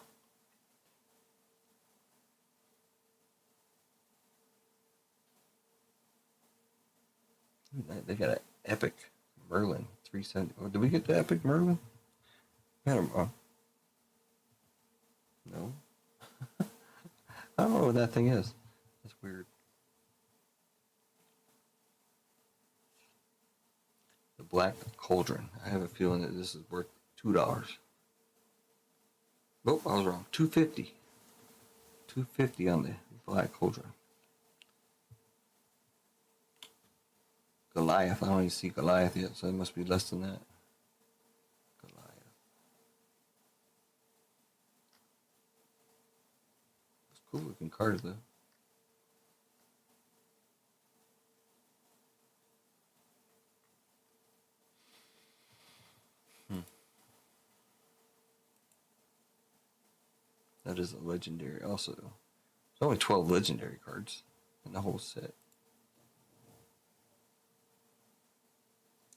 They got an Epic Merlin 370. Oh, did we get the Epic Merlin? No. I don't know what that thing is. That's weird. The Black Cauldron. I have a feeling that this is worth $2. Nope, I was wrong. $2.50. $2.50 on the Black Cauldron. Goliath. I don't even see Goliath yet, so it must be less than that. Goliath. It's cool looking card though. That is a legendary also. There's only 12 legendary cards in the whole set.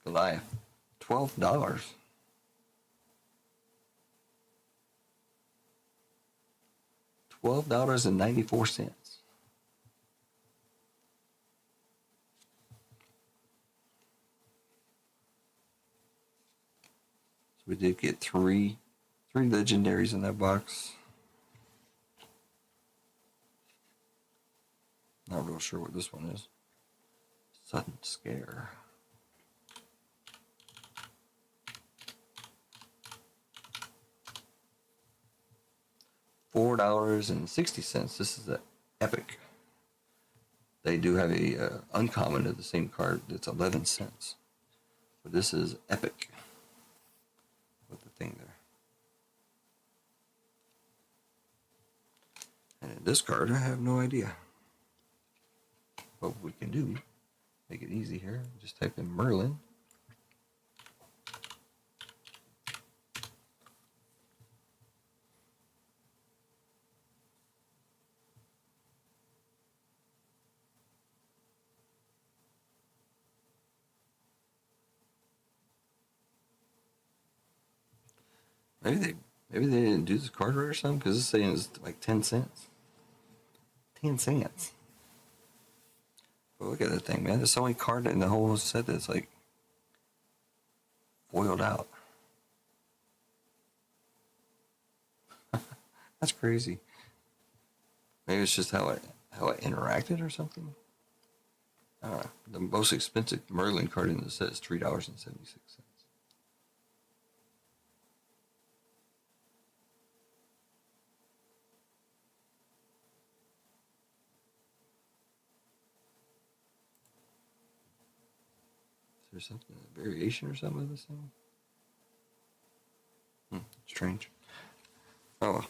Goliath. $12. $12.94. So we did get three legendaries in that box. Not real sure what this one is. Sudden Scare. $4.60. This is the Epic. They do have a uncommon of the same card that's 11 cents. But this is Epic. With the thing there. And in this card, I have no idea. What we can do, make it easy here. Just type in Merlin. Maybe they didn't do this card right or something, because it's saying it's like 10 cents. 10 cents. But look at that thing, man. There's the only card in the whole set that's like foiled out. That's crazy. Maybe it's just how it interacted or something. I don't know. The most expensive Merlin card in the set is $3.76. Is there something, a variation or something of this thing? Strange. Oh well.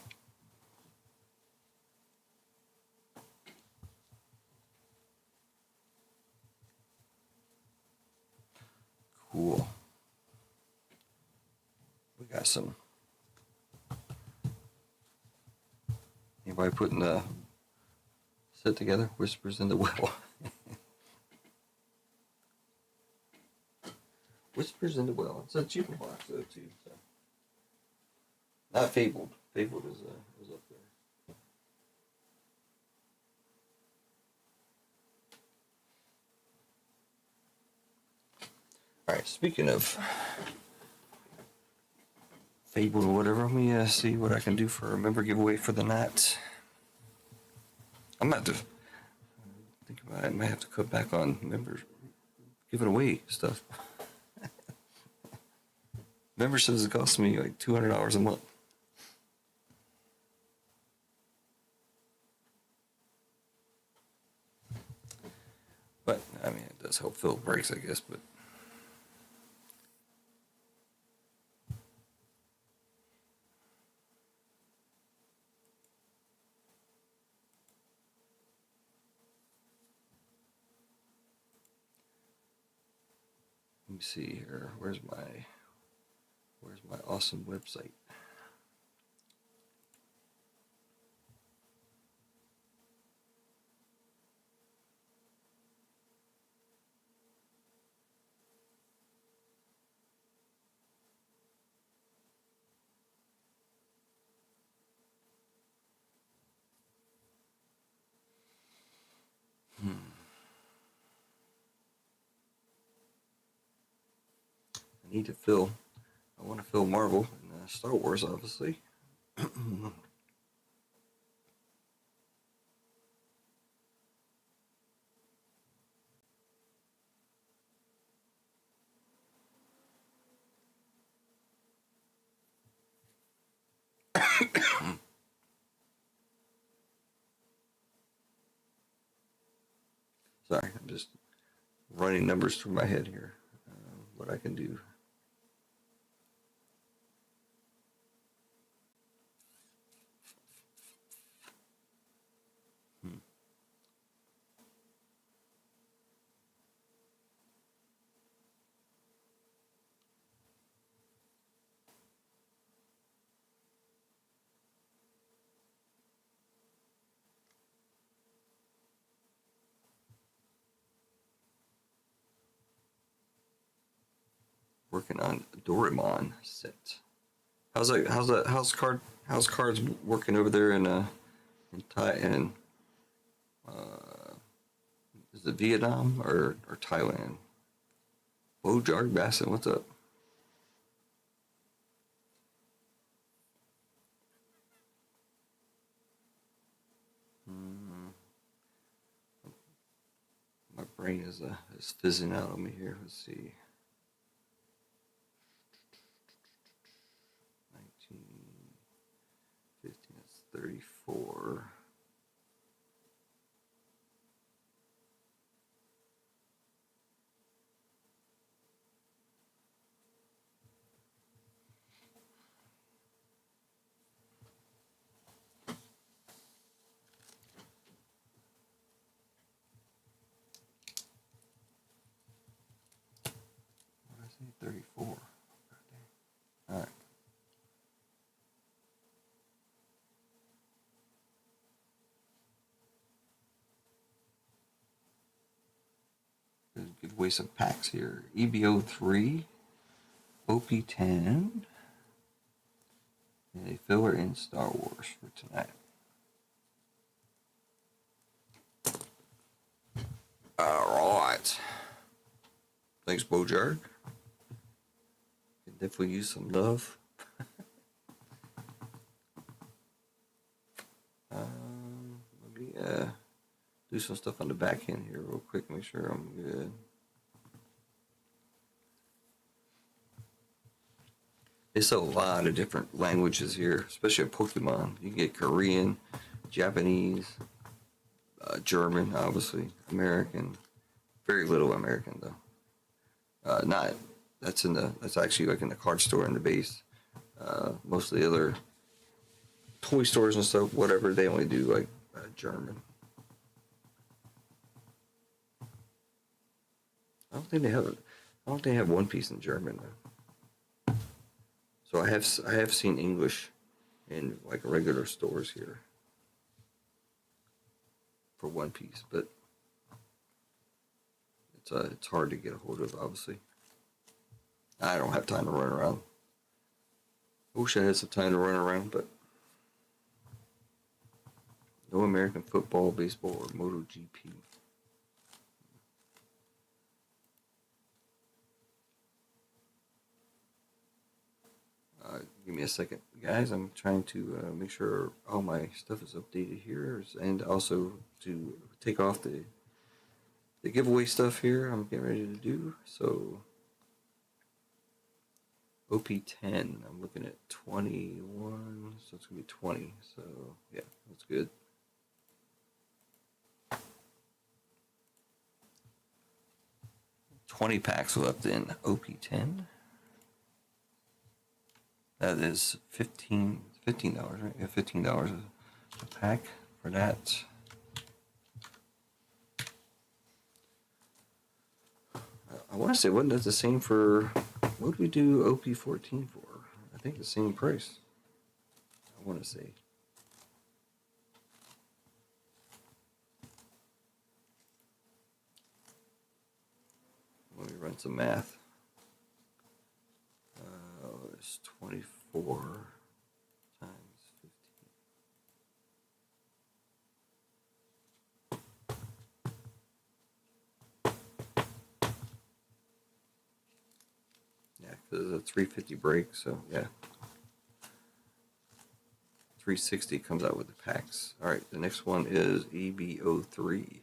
Cool. We got some. Anybody putting the set together? Whispers in the Well. Whispers in the Well. It's a cheaper box though too. So. Not Fabled. Fabled is up there. All right. Speaking of Fabled or whatever, let me see what I can do for a member giveaway for the night. I'm about to think about it. I might have to cut back on members giving away stuff. Memberships is costing me like $200 a month. But I mean, it does help fill breaks, I guess. But let me see here. Where's my awesome website? I need to fill. I want to fill Marvel and Star Wars, obviously. Sorry, I'm just running numbers through my head here. What I can do. Working on Doraemon set. How's cards working over there in is it Vietnam or Thailand? Bojarg Bassett, what's up? My brain is fizzing out on me here. Let's see. 15, that's 34. What did I say? 34. All right. Give away some packs here. EB-03, OP-10, and a filler in Star Wars for tonight. All right. Thanks, Bojarg. Could definitely use some love. Let me do some stuff on the back end here real quick, make sure I'm good. It's a lot of different languages here, especially at Pokemon. You can get Korean, Japanese, German, obviously, American. Very little American though. That's actually like in the card store in the base. Most of the other toy stores and stuff, whatever, they only do like German. I don't think they have One Piece in German though. So I have seen English in like regular stores here for One Piece, but it's hard to get a hold of, obviously. I don't have time to run around. I wish I had some time to run around, but no American football, baseball, or MotoGP. Give me a second, guys. I'm trying to make sure all my stuff is updated here, and also to take off the the giveaway stuff here I'm getting ready to do. So OP-10, I'm looking at 21, so it's gonna be 20. So yeah, that's good. $20 packs left in OP-10. That is $15, right? Yeah, $15 a pack for that. I want to say, wasn't that the same for, what did we do OP-14 for? I think the same price. I want to say. Let me run some math. It's 24 times 15. Yeah, because it's a 350 break, so yeah. 360 comes out with the packs. All right, the next one is EB-03.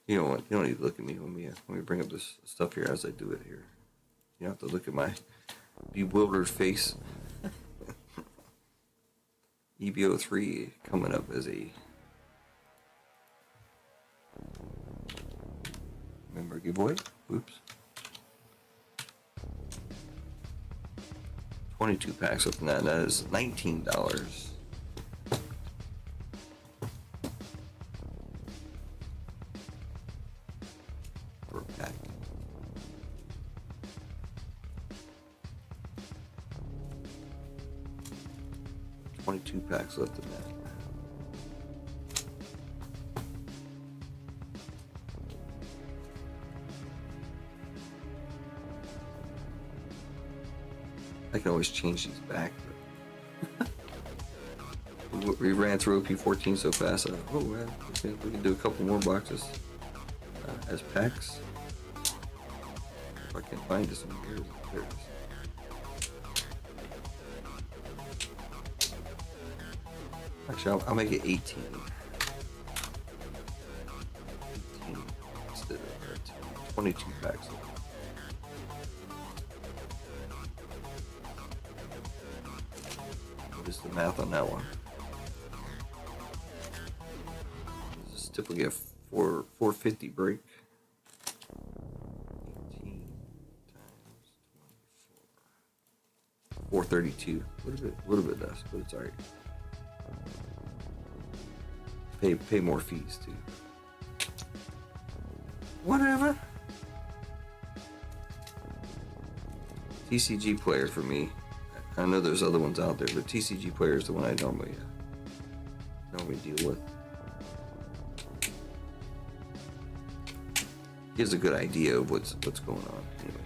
You know what? You don't need to look at me when we bring up this stuff here as I do it here. You don't have to look at my bewildered face. EB-03 coming up as a member giveaway. Oops. 22 packs up in that. That is $19. Per pack. 22 packs left in that. I can always change these back. We ran through OP-14 so fast. Oh man, we can do a couple more boxes as packs. If I can find this one here, there it is. Actually, I'll make it 18. 18 instead of 22 packs. What is the math on that one? This is typically a 450 break. 18 times 24. 432. A little bit less, but it's alright. Pay more fees too. Whatever. TCG player for me. I know there's other ones out there, but TCG player is the one I normally deal with. Gives a good idea of what's going on. Anyways.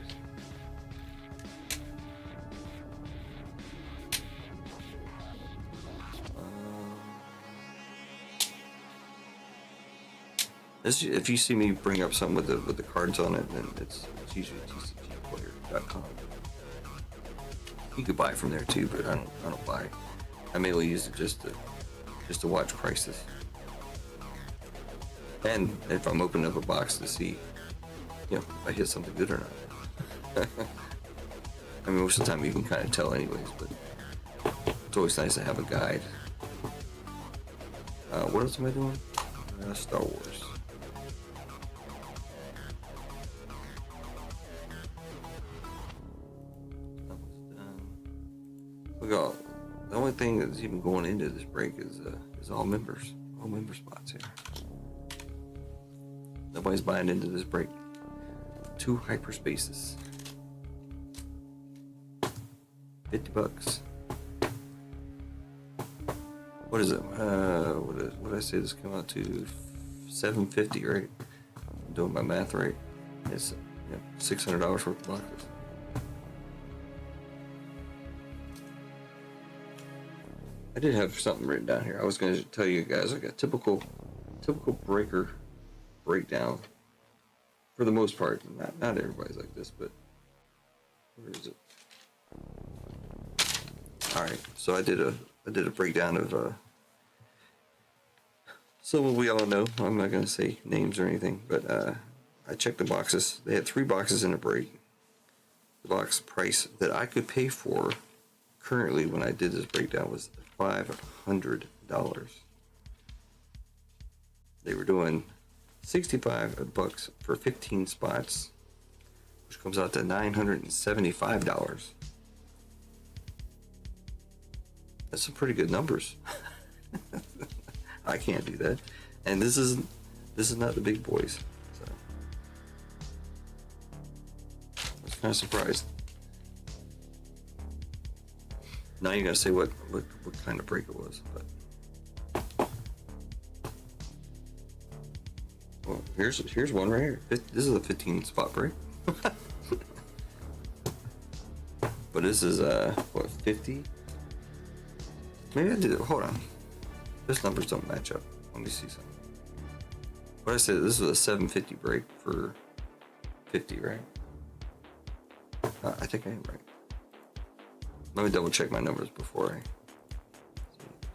If you see me bring up something with the cards on it, then it's usually tcgplayer.com. You could buy it from there too, but I don't buy it. I mainly use it just to watch prices, and if I'm opening up a box to see, if I hit something good or not. I mean, most of the time you can kind of tell anyways, but it's always nice to have a guide. What else am I doing? Star Wars. The only thing that's even going into this break is all member spots here. Nobody's buying into this break. 2 hyperspaces. $50. What is it? What did I say this came out to? $750, right? I'm doing my math right. It's $600 worth of boxes. I did have something written down here. I was going to tell you guys like a typical breaker breakdown. For the most part, not everybody's like this, but where is it? All right, so I did a breakdown of So we all know, I'm not going to say names or anything, but I checked the boxes. They had 3 boxes in a break. The box price that I could pay for currently when I did this breakdown was $500. They were doing $65 for 15 spots, which comes out to $975. That's some pretty good numbers. I can't do that, and this is not the big boys, so I was kind of surprised. Now you gotta say what kind of break it was, but well, here's one right here. This is a 15 spot break, but this is what, 50? Maybe I did it. Hold on. Those numbers don't match up. Let me see something. What I said, this was a 750 break for 50, right? I think I am right. Let me double check my numbers before I.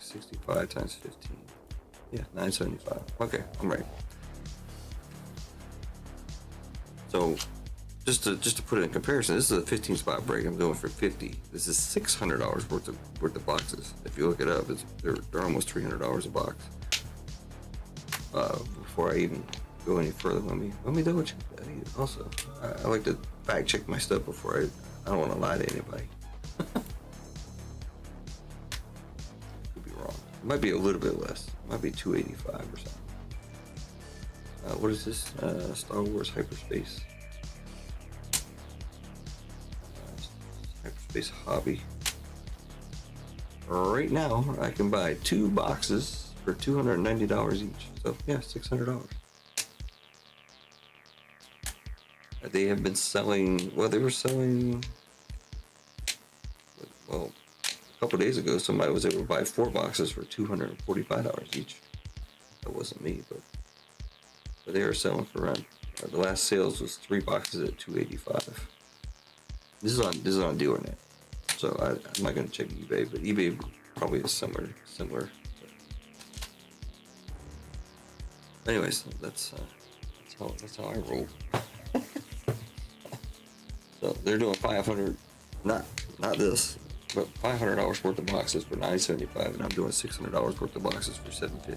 65 times 15. Yeah, 975. Okay, I'm right. So, just to put it in comparison, this is a 15 spot break I'm doing for 50. This is $600 worth of boxes. If you look it up, they're almost $300 a box. Before I even go any further, let me double check that also. I like to fact check my stuff before I don't want to lie to anybody. Could be wrong. It might be a little bit less. It might be 285 or something. What is this? Star Wars Hyperspace. Hyperspace Hobby. Right now, I can buy 2 boxes for $290 each. So yeah, $600. They have been selling. Well, they were selling. Well, a couple days ago, somebody was able to buy 4 boxes for $245 each. That wasn't me, but they were selling for around. The last sales was 3 boxes at $285. This is on DealerNet, so I'm not gonna check eBay, but eBay probably is similar. Anyways, that's how I roll. So they're doing 500, not this, but $500 worth of boxes for $975, and I'm doing $600 worth of boxes for $750.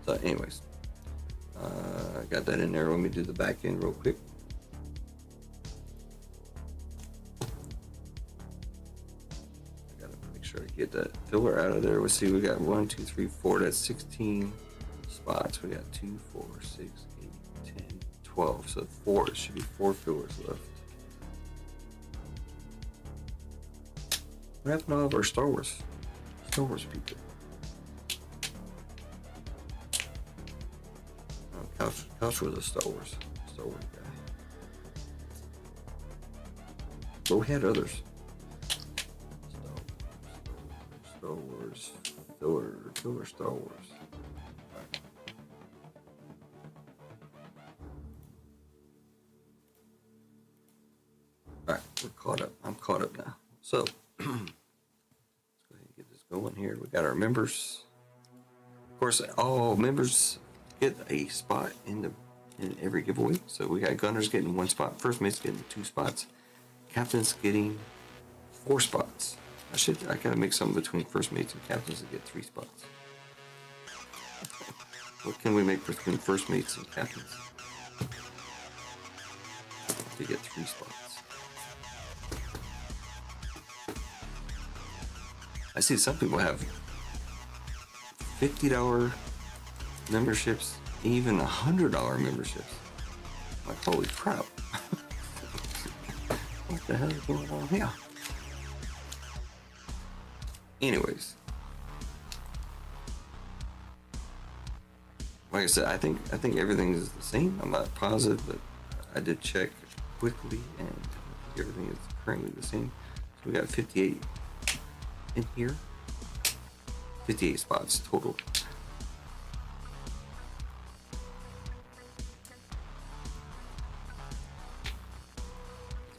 So, anyways, I got that in there. Let me do the back end real quick. I gotta make sure I get that filler out of there. Let's see, we got 1, 2, 3, 4. That's 16 spots. We got 2, 4, 6, 8, 10, 12. So 4. It should be 4 fillers left. What happened to all of our Star Wars people? Couch was a Star Wars guy. But we had others. Star Wars, filler Star Wars. Alright, we're caught up. I'm caught up now. So, let's go ahead and get this going here. We got our members. Of course, all members get a spot in every giveaway. So we got Gunners getting 1 spot, First Mate's getting 2 spots, Captain's getting 4 spots. I gotta make something between First Mates and Captains to get 3 spots. What can we make between First Mates and Captains to get 3 spots? I see some people have $50 memberships, even $100 memberships. Like, holy crap. What the hell is going on here? Anyways, like I said, I think everything is the same. I'm not positive, but I did check quickly, and everything is currently the same. So we got 58 in here, 58 spots total.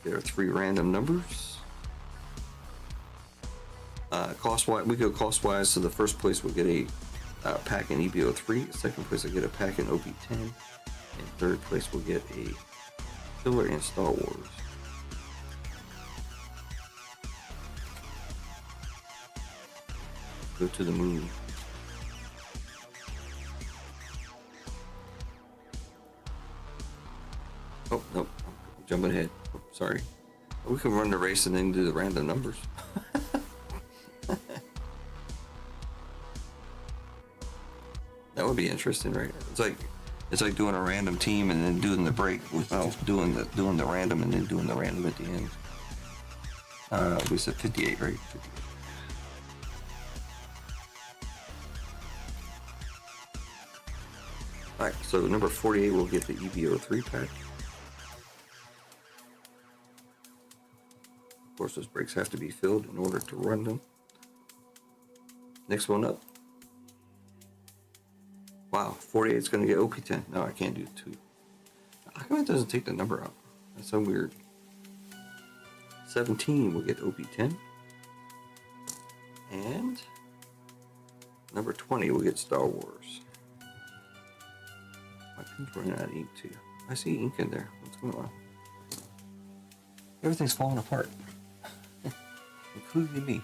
There are 3 random numbers. Cost-wise, we go cost-wise, so the first place will get a pack in EB-03, second place will get a pack in OP-10, and third place will get a filler in Star Wars. Go to the moon. Oh, no, I'm jumping ahead. Oh, sorry. We can run the race and then do the random numbers. That would be interesting, right? It's like doing a random team and then doing the break without doing the random and then doing the random at the end. We said 58, right? 58. Alright, so number 48 will get the EB-03 pack. Of course, those brakes have to be filled in order to run them. Next one up. Wow, 48 is going to get OP-10. No, I can't do 2. How come it doesn't take the number out? That's so weird. 17 will get OP-10. And number 20 will get Star Wars. My pen's running out of ink too. I see ink in there. What's going on? Everything's falling apart. Including me.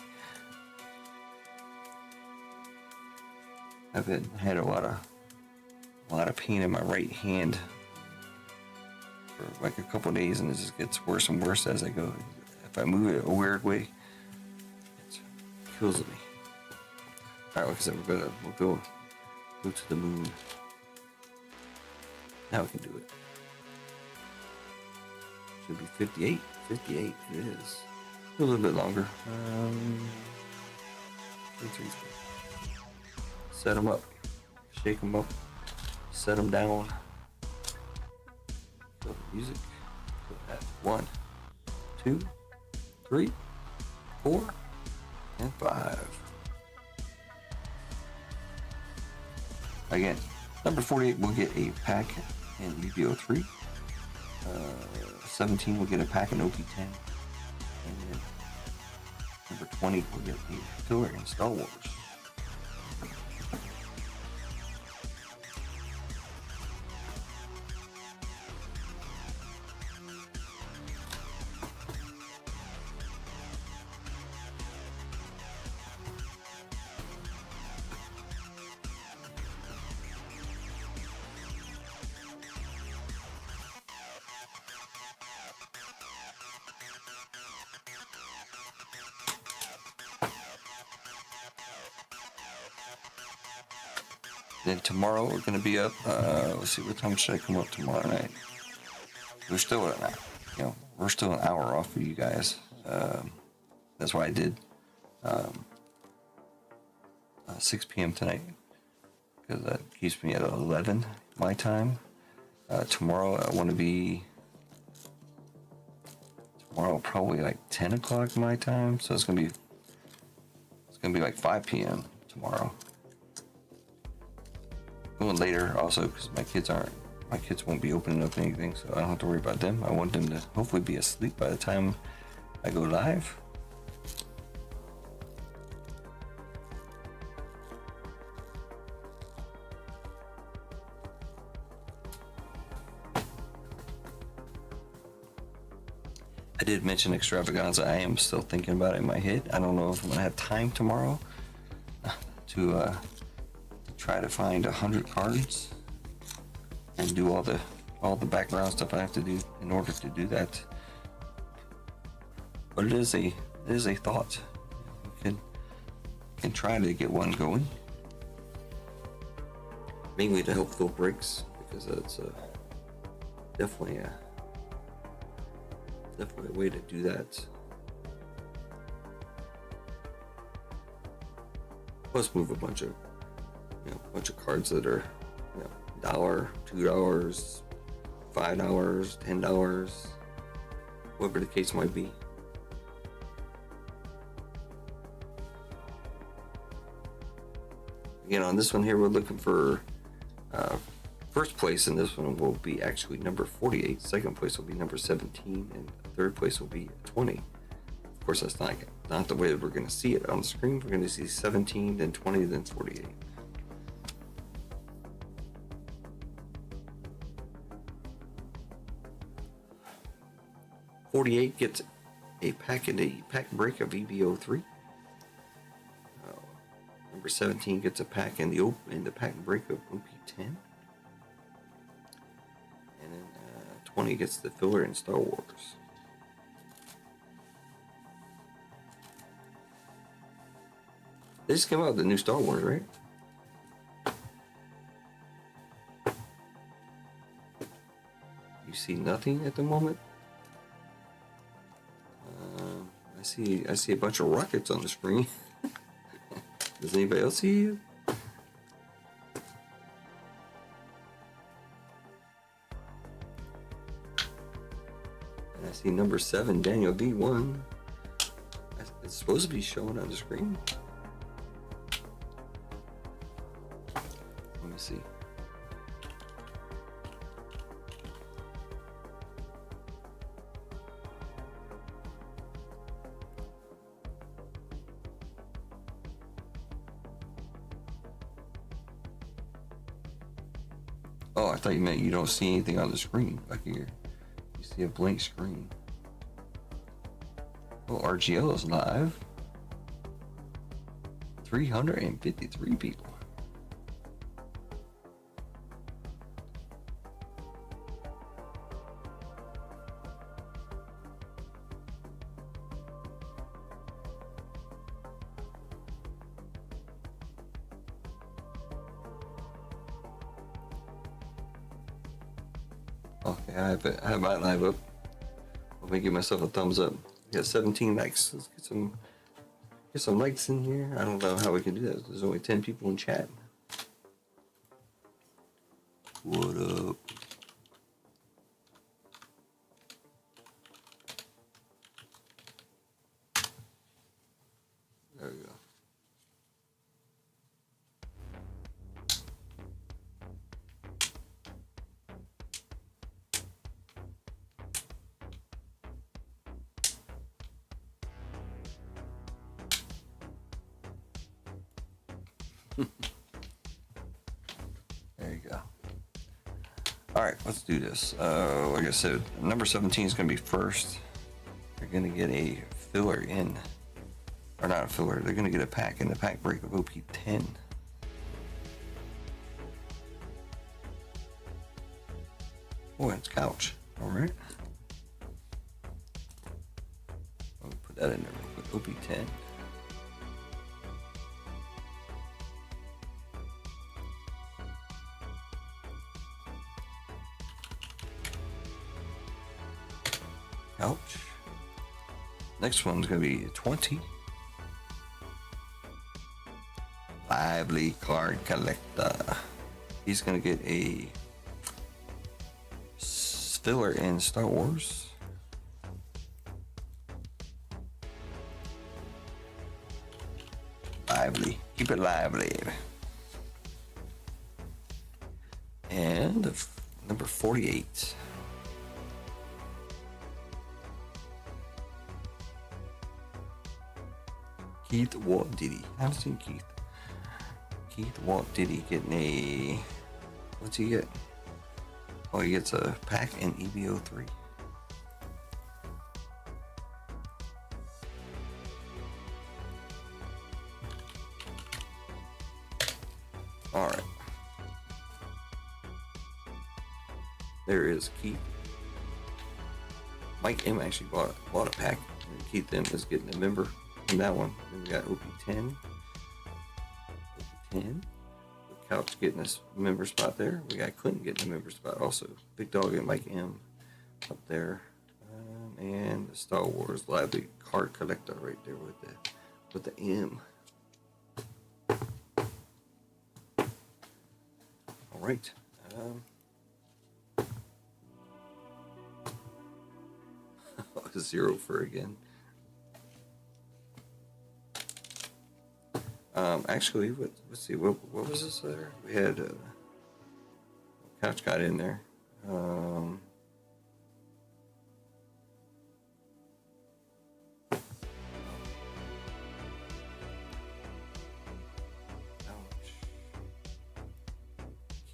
I've had a lot of pain in my right hand for like a couple of days, and it just gets worse and worse as I go. If I move it a weird way, it kills me. Alright, like I said, we'll go to the moon. Now we can do it. Should be 58. 58 it is. A little bit longer. Set them up. Shake them up. Set them down. Go to music. Go at 1, 2, 3, 4, and 5. Again, number 48 will get a pack in EB-03. 17 will get a pack in OP-10. And then number 20 will get a filler in Star Wars. Then tomorrow we're going to be up. Let's see, what time should I come up tomorrow night? We're still we're still an hour off for you guys. That's why I did 6 p.m. tonight, because that keeps me at 11 my time. Tomorrow I want to be probably like 10 o'clock my time, so it's gonna be like 5 p.m. tomorrow. Going later also because my kids won't be opening up anything, so I don't have to worry about them. I want them to hopefully be asleep by the time I go live. I did mention extravaganza. I am still thinking about it in my head. I don't know if I'm gonna have time tomorrow to try to find 100 cards and do all the background stuff I have to do in order to do that. But it is a thought. You can try to get one going, mainly to help fill breaks, because that's definitely a way to do that. Plus, move a bunch of cards that are $1, $2, $5, $10, whatever the case might be. Again, on this one here, we're looking for first place, and this one will be actually number 48. Second place will be number 17, and third place will be 20. Of course, that's not the way that we're going to see it on the screen. We're going to see 17, then 20, then 48. '48 gets a pack and a pack break of EB-03. Number 17 gets a pack in the pack break of OP-10. And then 20 gets the filler in Star Wars. They just came out with the new Star Wars, right? You see nothing at the moment. I see a bunch of rockets on the screen. Does anybody else see you? And I see number 7, Daniel D1. It's supposed to be showing on the screen. Let me see. Oh, I thought you meant you don't see anything on the screen back here. You see a blank screen. Oh, RGL is live. 353 people. Okay, I have my live up. Let me give myself a thumbs up. We got 17 likes. Let's get some likes in here. I don't know how we can do that. There's only 10 people in chat. What up? There we go. There you go. All right, let's do this. Like I said, number 17 is going to be first. They're going to get a filler in, or not a filler. They're going to get a pack in the pack break of OP-10. Oh, it's couch. All right. Let me put that in there real quick. OP-10. Ouch. Next one's gonna be 20. Lively card collector. He's gonna get a filler in Star Wars. Lively. Keep it lively. And number 48. Keith Walt Diddy. I haven't seen Keith. Keith Walt Diddy getting a... What's he get? Oh, he gets a pack in EB-03. Alright. There is Keith. Mike M actually bought a pack. And Keith M is getting a member in that one. Then we got OP-10. OP-10. The Couch getting a member spot there. We got Clinton getting a member spot also. Big Dog and Mike M up there. And the Star Wars Lively card collector right there with the M. All right. Zero for again. Actually, let's see, what was this there? We had Couch got in there.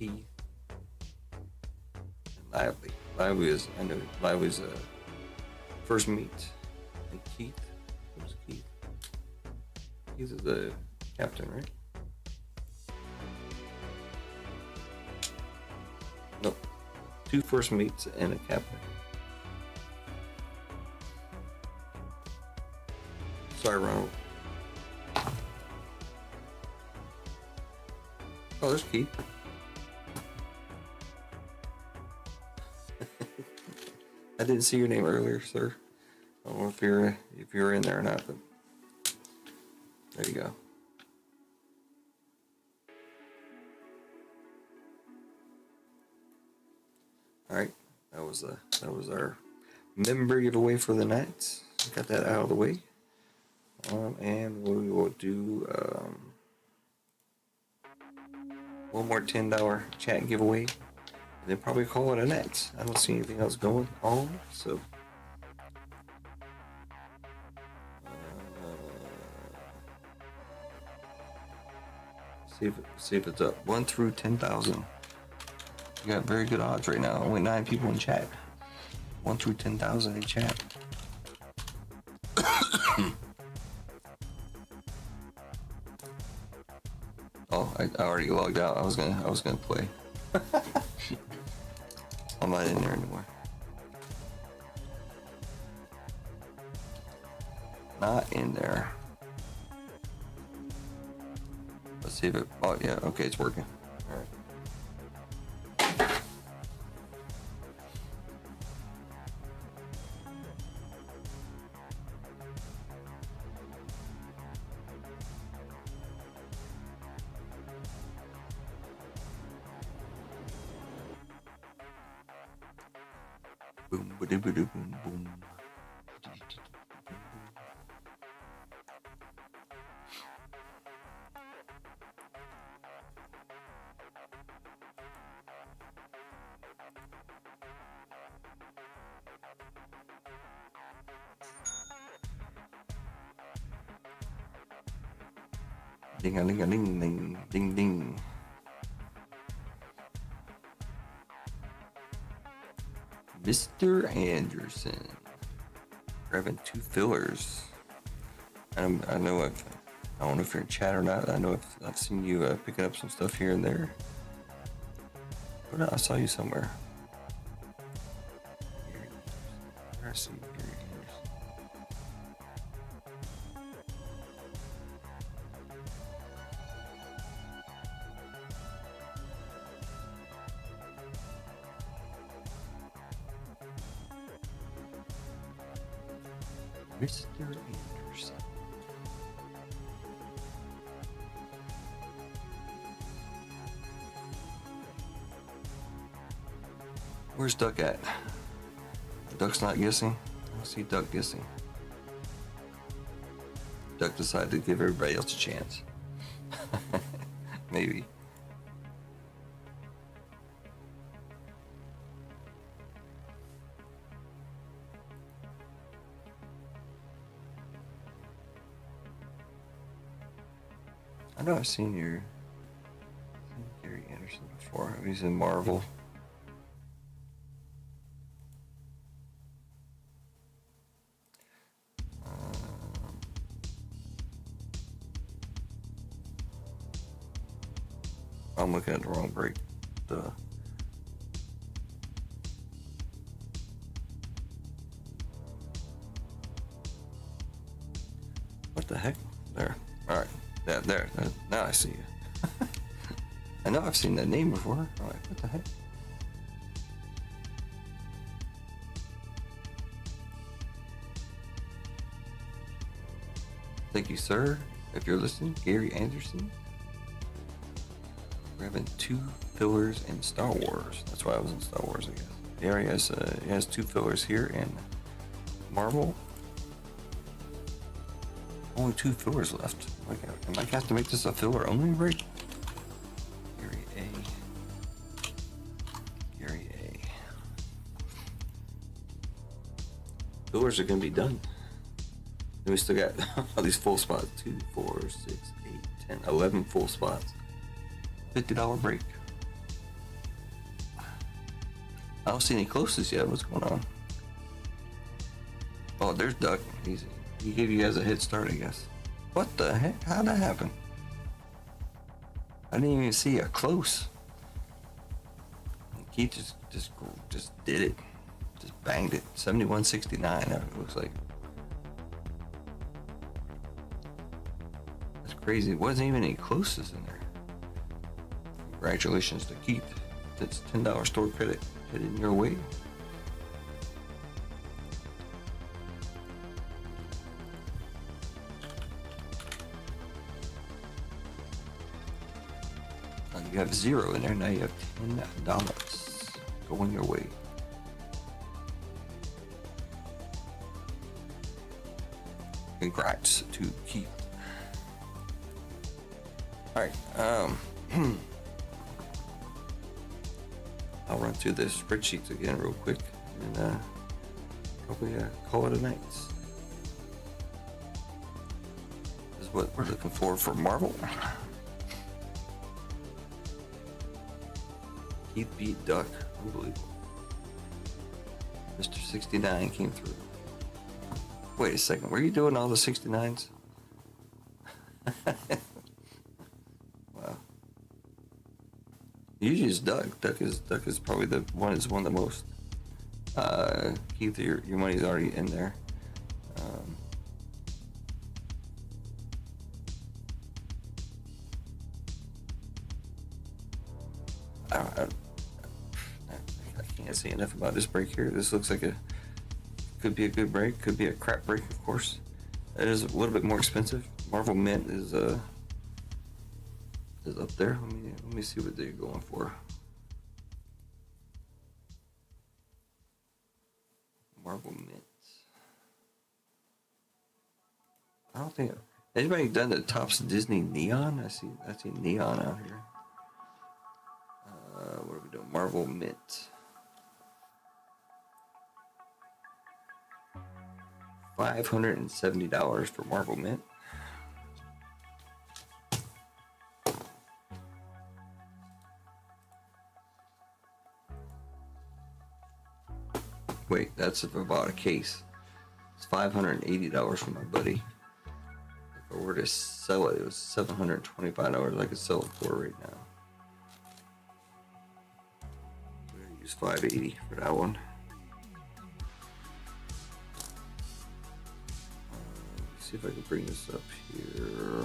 Keith, and Lively. Lively is, I know Lively's first meet. And Keith, who's Keith? Keith is the captain, right? Nope. 2 first meets and a captain. Sorry, Ronald. Oh, there's Keith. I didn't see your name earlier, sir. I don't know if you're in there or not, but there you go. All right, that was our member giveaway for the night. Got that out of the way, and we will do one more $10 chat giveaway, and then probably call it a night. I don't see anything else going on, so. See if it's up. 1 through 10,000. You got very good odds right now. Only 9 people in chat. 1 through 10,000 in chat. Oh, I already logged out. I was gonna play. I'm not in there anymore. Not in there. Let's see if it. Oh yeah, okay, it's working. All right. Boom, boom, boom, boom. Ding a ling a ling ding ding ding. Mr. Anderson grabbing 2 fillers. I know I don't know if you're in chat or not. I know I've seen you picking up some stuff here and there. But I saw you somewhere. Where I see you. Mr. Anderson. Where's Duck at? Duck's not guessing. I see Duck guessing. Duck decided to give everybody else a chance. Maybe. I know I've seen Gary Anderson before. He's in Marvel. I'm looking at the wrong break. Duh. What the heck? There. All right. There. Now I see you. I know I've seen that name before. I'm like, what the heck? Thank you, sir. If you're listening, Gary Anderson. Grabbing 2 fillers in Star Wars. That's why I was in Star Wars, I guess. There he has 2 fillers here in Marvel. Only 2 fillers left. Like, am I have to make this a filler only break? Gary A. Fillers are gonna be done. Then we still got all these full spots. 2, 4, 6, 8, 10, 11 full spots. $50 break. I don't see any closest yet. What's going on? Oh, there's Duck. He gave you guys a head start, I guess. What the heck? How'd that happen? I didn't even see a close. Keith just did it. Just banged it. 71.69. It looks like. That's crazy. It wasn't even any closes in there. Congratulations to Keith. That's $10 store credit heading your way. You have 0 in there. Now you have $10 going your way. Congrats to Keith. All right. I'll run through the spreadsheets again real quick and probably call it a night. This is what we're looking for Marvel. Keith beat Duck. Unbelievable. Mr. 69 came through. Wait a second. Were you doing all the 69s? Wow. Usually it's Duck. Duck is probably the one that's won the most. Keith, your money's already in there. I can't say enough about this break here. This looks like could be a good break, could be a crap break, of course. It is a little bit more expensive. Marvel Mint is up there. Let me see what they're going for. Marvel Mint. I don't think anybody done the Topps Disney Neon. I see Neon out here. What are we doing? Marvel Mint. $570 for Marvel Mint. Wait, that's if I bought a case. It's $580 for my buddy. If I were to sell it, it was $725 I could sell it for right now. We're gonna use $580 for that one. See if I can bring this up here.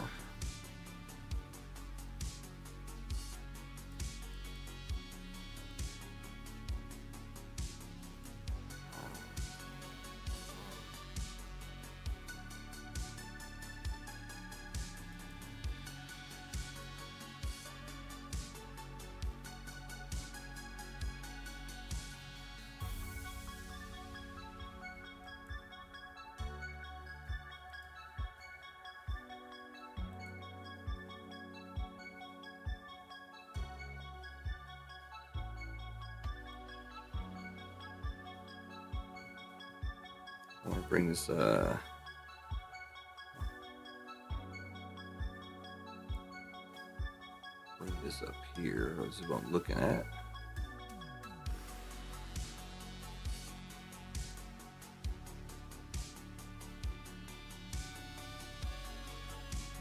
I want to bring this up here. This is what I'm looking at. I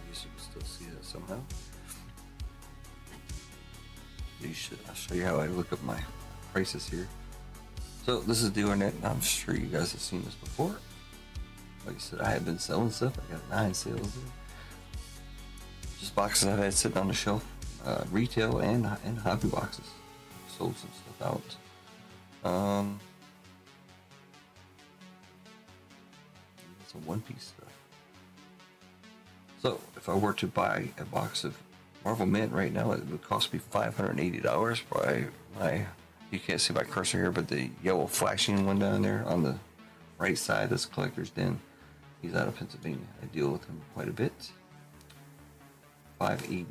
guess you can still see that somehow. I'll show you how I look up my prices here. So this is the Ornette. I'm sure you guys have seen this before. Like I said, I have been selling stuff. I got 9 sales in. Just boxes I've had sitting on the shelf, retail and hobby boxes. Sold some stuff out. Some one-piece stuff. So if I were to buy a box of Marvel Mint right now, it would cost me $580 by my. You can't see my cursor here, but the yellow flashing one down there on the right side, that's Collector's Den. He's out of Pennsylvania. I deal with him quite a bit. $580.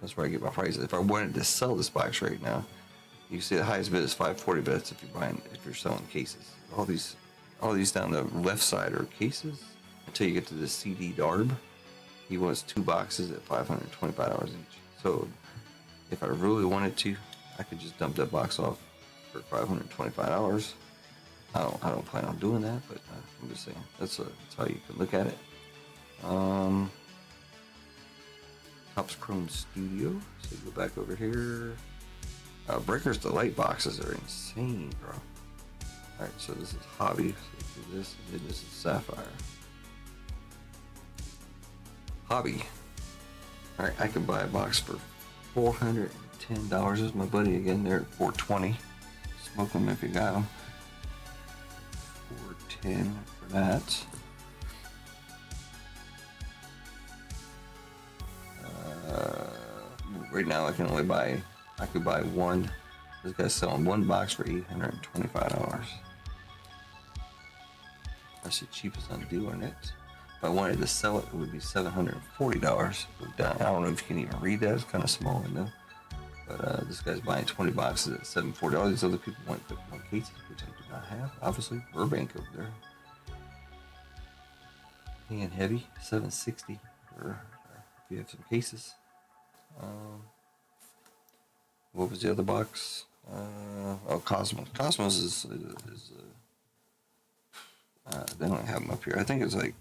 That's where I get my prices. If I wanted to sell this box right now, you see the highest bid is $540, but that's if you're selling cases. All these down the left side are cases until you get to the CD Darb. He wants 2 boxes at $525 each. So if I really wanted to, I could just dump that box off for $525. I don't plan on doing that, but I'm just saying that's how you can look at it. Topps Chrome Studio. So you go back over here. Breakers Delight boxes are insane, bro. All right, so this is Hobby. So do this, and then this is Sapphire. Hobby. All right, I can buy a box for $410. This is my buddy again. They're at $420. Smoke them if you got them. $410 for that. Right now, I could buy one. This guy's selling one box for $825. That's the cheapest I'm doing it. If I wanted to sell it, it would be $740. I don't know if you can even read that. It's kind of small, I know. But this guy's buying 20 boxes at $740. All these other people want 51 cases, which I do not have. Obviously, Burbank over there. Paying heavy, $760 for if you have some cases. What was the other box? Oh, Cosmos. Cosmos is they don't have them up here. I think it's like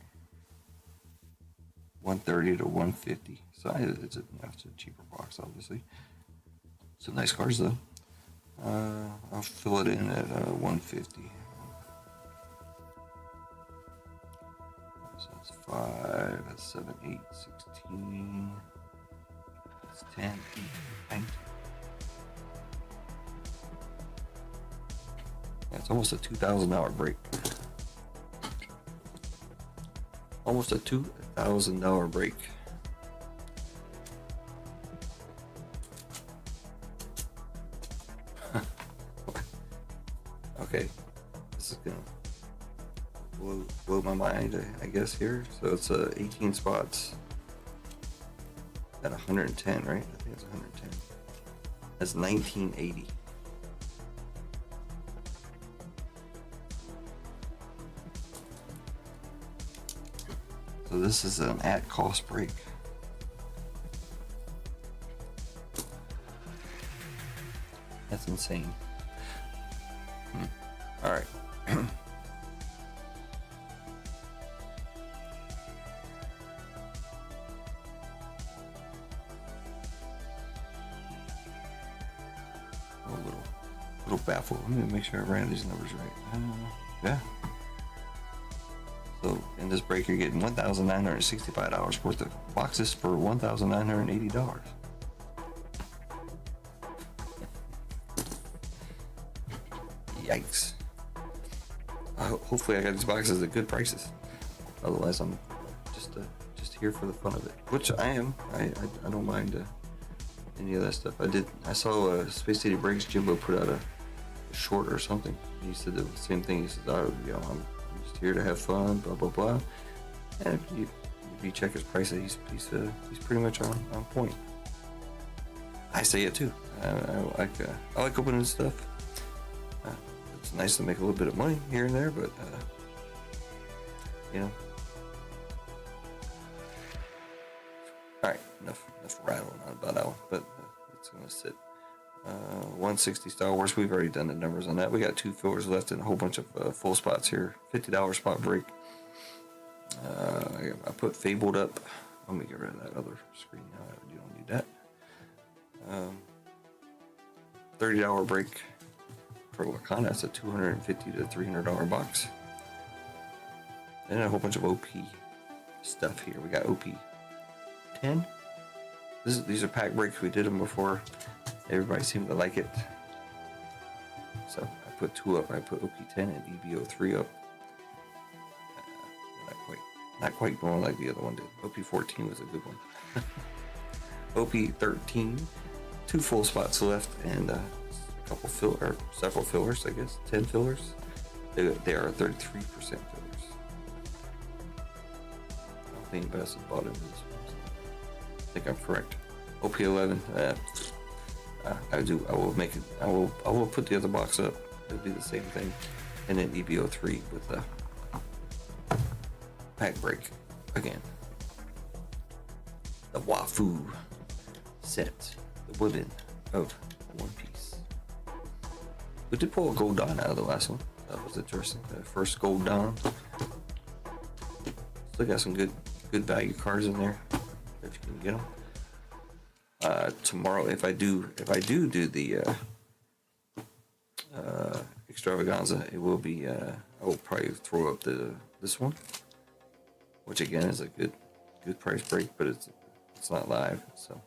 $130 to $150. So it's a cheaper box, obviously. Some nice cards though. I'll fill it in at $150. So that's 5, that's 7, 8, 16. That's 10, 8, 9. Yeah, it's almost a $2,000 break. Almost a $2,000 break. Okay, this is gonna blow my mind, I guess here. So it's 18 spots at 110, right? I think it's 110. That's 1980. So this is an at cost break. That's insane. All right. A little baffled. Let me make sure I ran these numbers right. Yeah. So in this break, you're getting $1,965 worth of boxes for $1,980. Yikes. Hopefully I got these boxes at good prices. Otherwise I'm just here for the fun of it, which I am. I don't mind any of that stuff. I saw Space City Breaks Jimbo put out a short or something. He said the same thing. He said, I'm just here to have fun, blah blah blah. And if you check his prices, he's pretty much on point. I say it too. I like opening stuff. It's nice to make a little bit of money here and there, but you know. All right, enough rattling on about that one, but it's gonna sit. 160 Star Wars. We've already done the numbers on that. We got 2 fillers left and a whole bunch of full spots here. $50 spot break. I put Fabled up. Let me get rid of that other screen now. You don't need that. $30 break for Wakanda. That's a $250 to $300 box. And a whole bunch of OP stuff here. We got OP-10. These are pack breaks. We did them before. Everybody seemed to like it. So I put 2 up. I put OP-10 and EB-03 up. Not quite going like the other one did. OP-14 was a good one. OP-13, 2 full spots left and a couple several fillers, I guess. 10 fillers. They are 33% fillers. I don't think anybody else has bought into this one. So I think I'm correct. OP-11. I will put the other box up. It'll be the same thing. And then EB-03 with the pack break again. The Wafu set, the women of One Piece, We did pull a gold Don out of the last one. That was interesting. The first gold Don. Still got some good value cards in there if you can get them. Tomorrow, if I do the extravaganza, it will be I will probably throw up this one, which again is a good price break, but it's not live, so.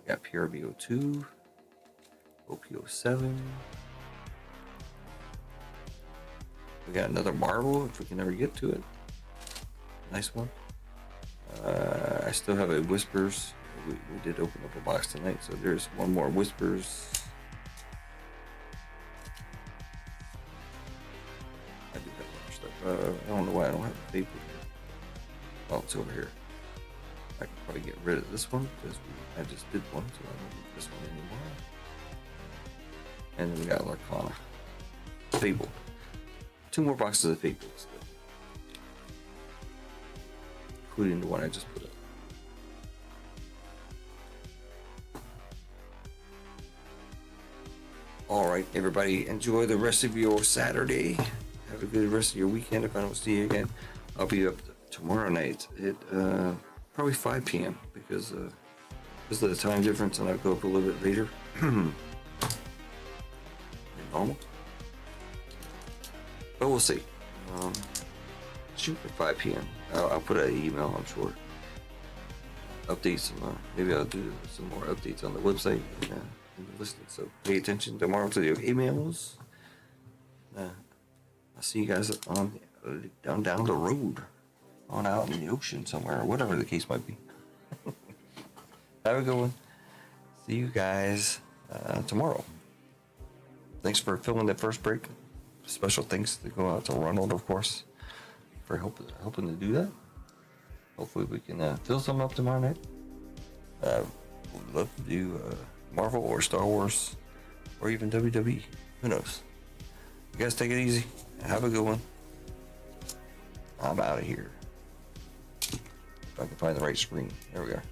We got PRB-02, OP-07. We got another Marvel if we can ever get to it. Nice one. I still have a Whispers. We did open up a box tonight, so there's one more Whispers. I do have other stuff. I don't know why I don't have the paper here. Oh, it's over here. I can probably get rid of this one because I just did one, so I don't need this one anymore. And then we got Larcana. Fable. 2 more boxes of Fables, including the one I just put up. Alright, everybody, enjoy the rest of your Saturday. Have a good rest of your weekend. If I don't see you again, I'll be up tomorrow night at probably 5 p.m. because of the time difference, and I'll go up a little bit later than normal. But we'll see. Shoot for 5 p.m. I'll put out an email, I'm sure. Updates. Maybe I'll do some more updates on the website and listening. So pay attention tomorrow to the emails. I'll see you guys on down the road, on out in the ocean somewhere, or whatever the case might be. Have a good one. See you guys tomorrow. Thanks for filming that first break. Special thanks to go out to Ronald, of course, for helping to do that. Hopefully we can fill some up tomorrow night. Would love to do Marvel or Star Wars or even WWE. Who knows? You guys take it easy. Have a good one. I'm out of here. If I can find the right screen. There we are.